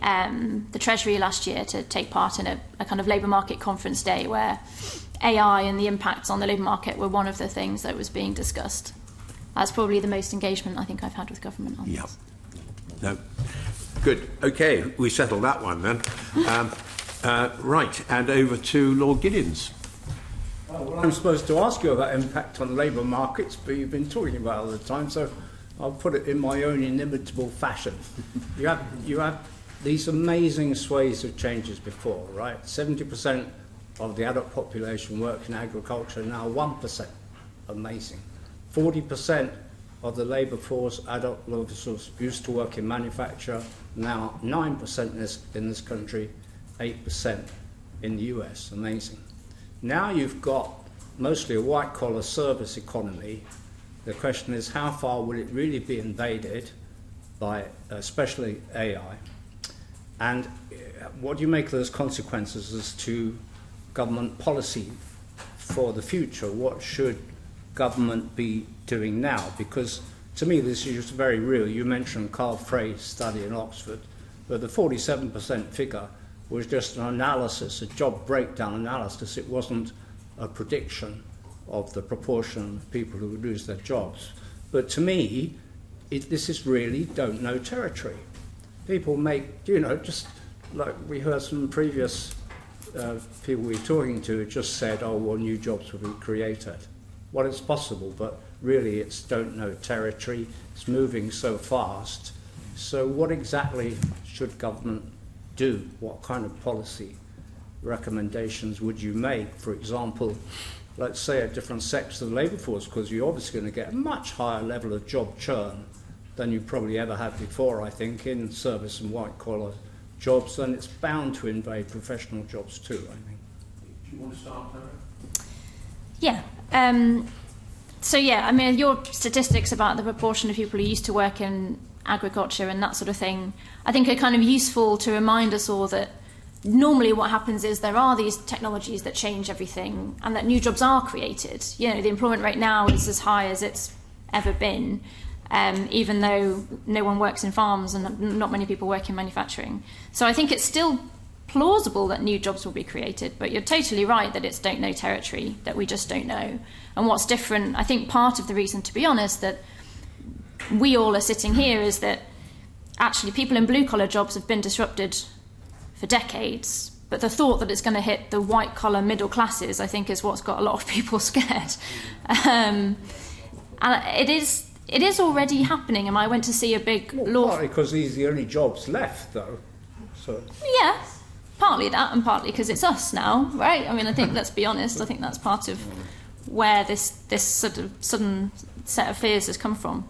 the Treasury last year to take part in a kind of labour market conference day where AI and the impacts on the labour market were one of the things that was being discussed. That's probably the most engagement I think I've had with government on this. No. Good. Okay, we settled that one then. Right, and over to Lord Giddens. Well, I'm supposed to ask you about impact on labour markets, but you've been talking about it all the time, so I'll put it in my own inimitable fashion. You have these amazing sways of changes before, right? 70% of the adult population work in agriculture, now 1%. Amazing. 40% of the labour force, adult labour force, used to work in manufacture, now 9% in this country, 8% in the US. Amazing. Now you've got mostly a white-collar service economy. The question is, how far will it really be invaded by especially AI? And what do you make of those consequences as to government policy for the future? What should government be doing now? Because to me this is just very real. You mentioned Carl Frey's study in Oxford, but the 47% figure was just an analysis, a job breakdown analysis. It wasn't a prediction of the proportion of people who would lose their jobs. But to me, this is really don't know territory. People make, just like we heard some previous people we were talking to just said, oh, well, new jobs will be created. Well, it's possible, but really it's don't know territory. It's moving so fast. So what exactly should government do? What kind of policy recommendations would you make? For example, let's say at different sectors of the labour force, because you're obviously going to get a much higher level of job churn than you probably ever had before, I think, in service and white-collar jobs, and it's bound to invade professional jobs too, I think. Do you want to start, Sarah? Yeah. I mean, your statistics about the proportion of people who used to work in agriculture and that sort of thing, I think are kind of useful to remind us all that normally what happens is there are these technologies that change everything and that new jobs are created. You know, the employment rate now is as high as it's ever been, even though no one works in farms and not many people work in manufacturing. So I think it's still plausible that new jobs will be created, but you're totally right that it's don't know territory, that we just don't know. And what's different, I think part of the reason, to be honest, that we all are sitting here is that actually people in blue-collar jobs have been disrupted for decades, but the thought that it's going to hit the white-collar middle classes, I think, is what's got a lot of people scared. And it is already happening. And I went to see a big law... Partly because these are the only jobs left, though. So. Yeah, partly that, and partly because it's us now, right? I mean, I think, let's be honest, I think that's part of where this sort of sudden set of fears has come from.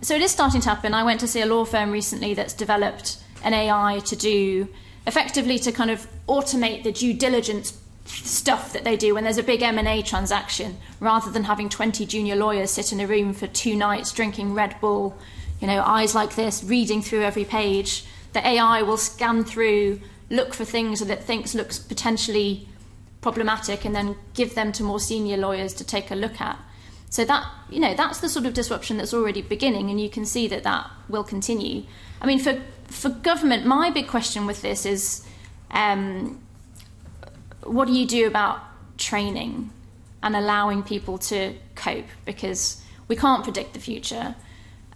So it is starting to happen. I went to see a law firm recently that's developed an AI to do, effectively to kind of automate the due diligence stuff that they do when there's a big M&A transaction, rather than having 20 junior lawyers sit in a room for 2 nights drinking Red Bull, you know, eyes like this, reading through every page. The AI will scan through, look for things that it thinks looks potentially problematic, and then give them to more senior lawyers to take a look at. So that, you know, that's the sort of disruption that's already beginning, and you can see that that will continue. I mean, for government, my big question with this is, what do you do about training and allowing people to cope? Because we can't predict the future,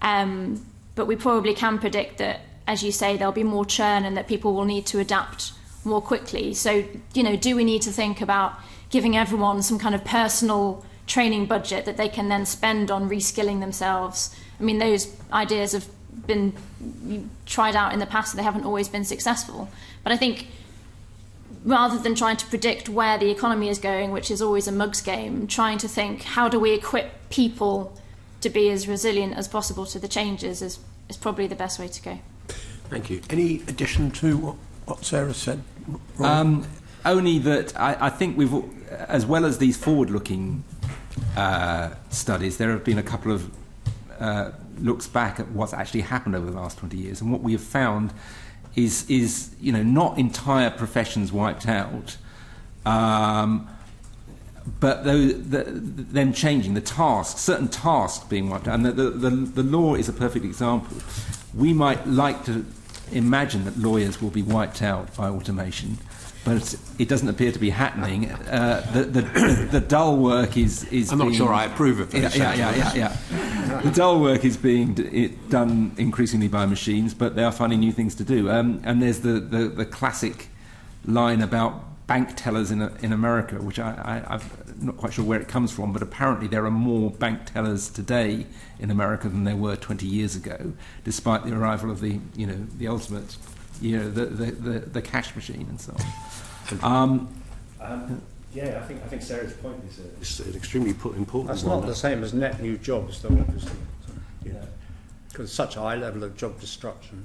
but we probably can predict that, as you say, there'll be more churn and that people will need to adapt more quickly. So, you know, do we need to think about giving everyone some kind of personal training budget that they can then spend on reskilling themselves? I mean, those ideas have been tried out in the past and they haven't always been successful. But I think rather than trying to predict where the economy is going, which is always a mug's game, trying to think how do we equip people to be as resilient as possible to the changes is probably the best way to go. Thank you. Any addition to what Sarah said? Only that I think we've, as well as these forward-looking studies, there have been a couple of looks back at what's actually happened over the last 20 years, and what we have found is you know, not entire professions wiped out, but them changing, the tasks, certain tasks being wiped out, and the law is a perfect example. We might like to imagine that lawyers will be wiped out by automation, but it doesn't appear to be happening. The dull work is I'm not sure I approve of this. Yeah. The dull work is being done increasingly by machines, but they are finding new things to do. And there's the classic line about bank tellers in America, which I'm not quite sure where it comes from, but apparently there are more bank tellers today in America than there were 20 years ago, despite the arrival of the ultimate, the cash machine and so on. Yeah, I think Sarah's point is an extremely important one. That's not the same as net new jobs, though, obviously. Because such a high level of job destruction.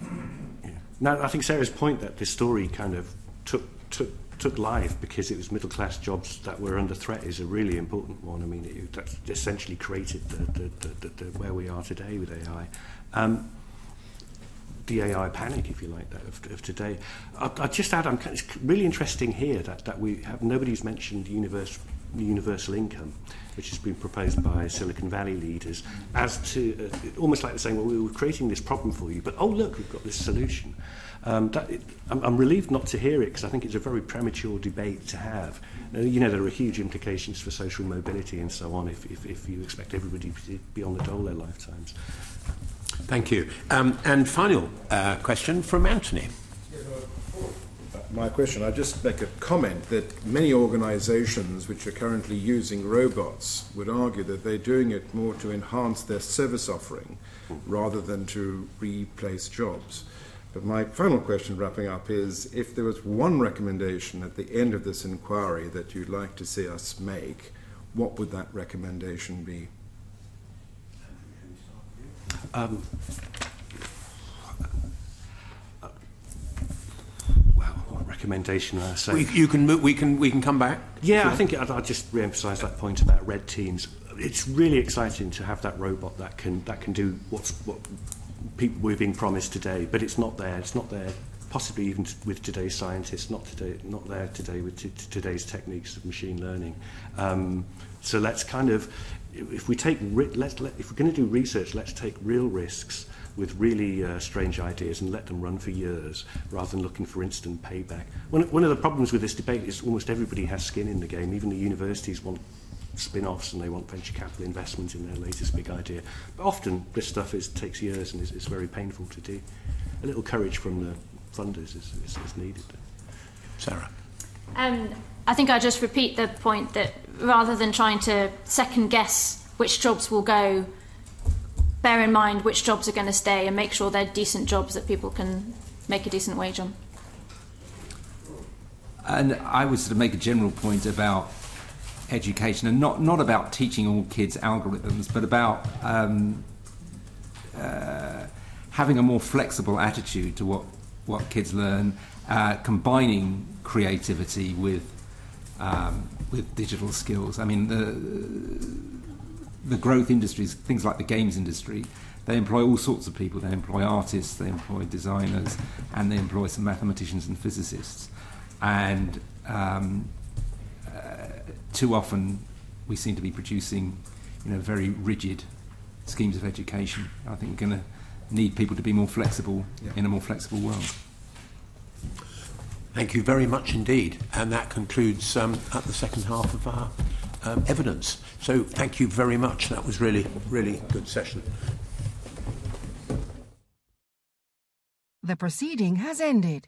Yeah. No, I think Sarah's point that this story kind of took life because it was middle class jobs that were under threat is a really important one. I mean, that essentially created the where we are today with AI. The AI panic, if you like, that of today. I'll just add, it's really interesting here that we have, nobody's mentioned universal income, which has been proposed by Silicon Valley leaders, as to almost like they're saying, well, we were creating this problem for you, but oh look, we've got this solution. I'm relieved not to hear it, because I think it's a very premature debate to have. You know, there are huge implications for social mobility and so on if you expect everybody to be on the dole their lifetimes. Thank you. And final question from Anthony. My question, I'd just make a comment that many organisations which are currently using robots would argue that they're doing it more to enhance their service offering rather than to replace jobs. But my final question, wrapping up, is if there was one recommendation at the end of this inquiry that you'd like to see us make, what would that recommendation be? What recommendation would I say? We can come back. Yeah, I think I'll just re-emphasise that point about red teams. It's really exciting to have that robot that can do what we're being promised today, but it's not there. It's not there possibly even with today's scientists, not there today with today's techniques of machine learning. So let's kind of, if we're going to do research, let's take real risks with really strange ideas and let them run for years rather than looking for instant payback. One of the problems with this debate is almost everybody has skin in the game. Even the universities want spin-offs and they want venture capital investment in their latest big idea. But often this stuff takes years and it's very painful to do. A little courage from the funders is needed. Sarah? I think I just repeat the point that rather than trying to second guess which jobs will go, bear in mind which jobs are going to stay and make sure they're decent jobs that people can make a decent wage on. And I would sort of make a general point about education, and not about teaching all kids algorithms, but about having a more flexible attitude to what kids learn, combining creativity with digital skills. I mean, the growth industries, things like the games industry, they employ all sorts of people. They employ artists, they employ designers, and they employ some mathematicians and physicists. And too often we seem to be producing, very rigid schemes of education. I think we're going to need people to be more flexible in a more flexible world. Thank you very much indeed. And that concludes at the second half of our evidence. So thank you very much. That was really, really good session. The proceeding has ended.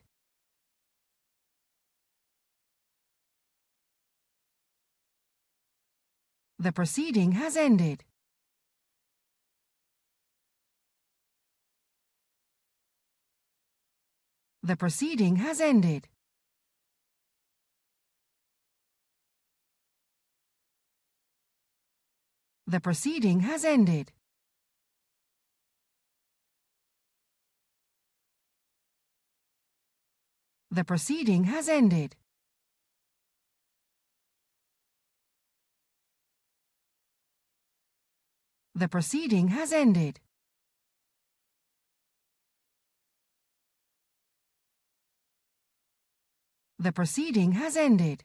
The proceeding has ended. The proceeding has ended. The proceeding has ended. The proceeding has ended. The proceeding has ended. The proceeding has ended.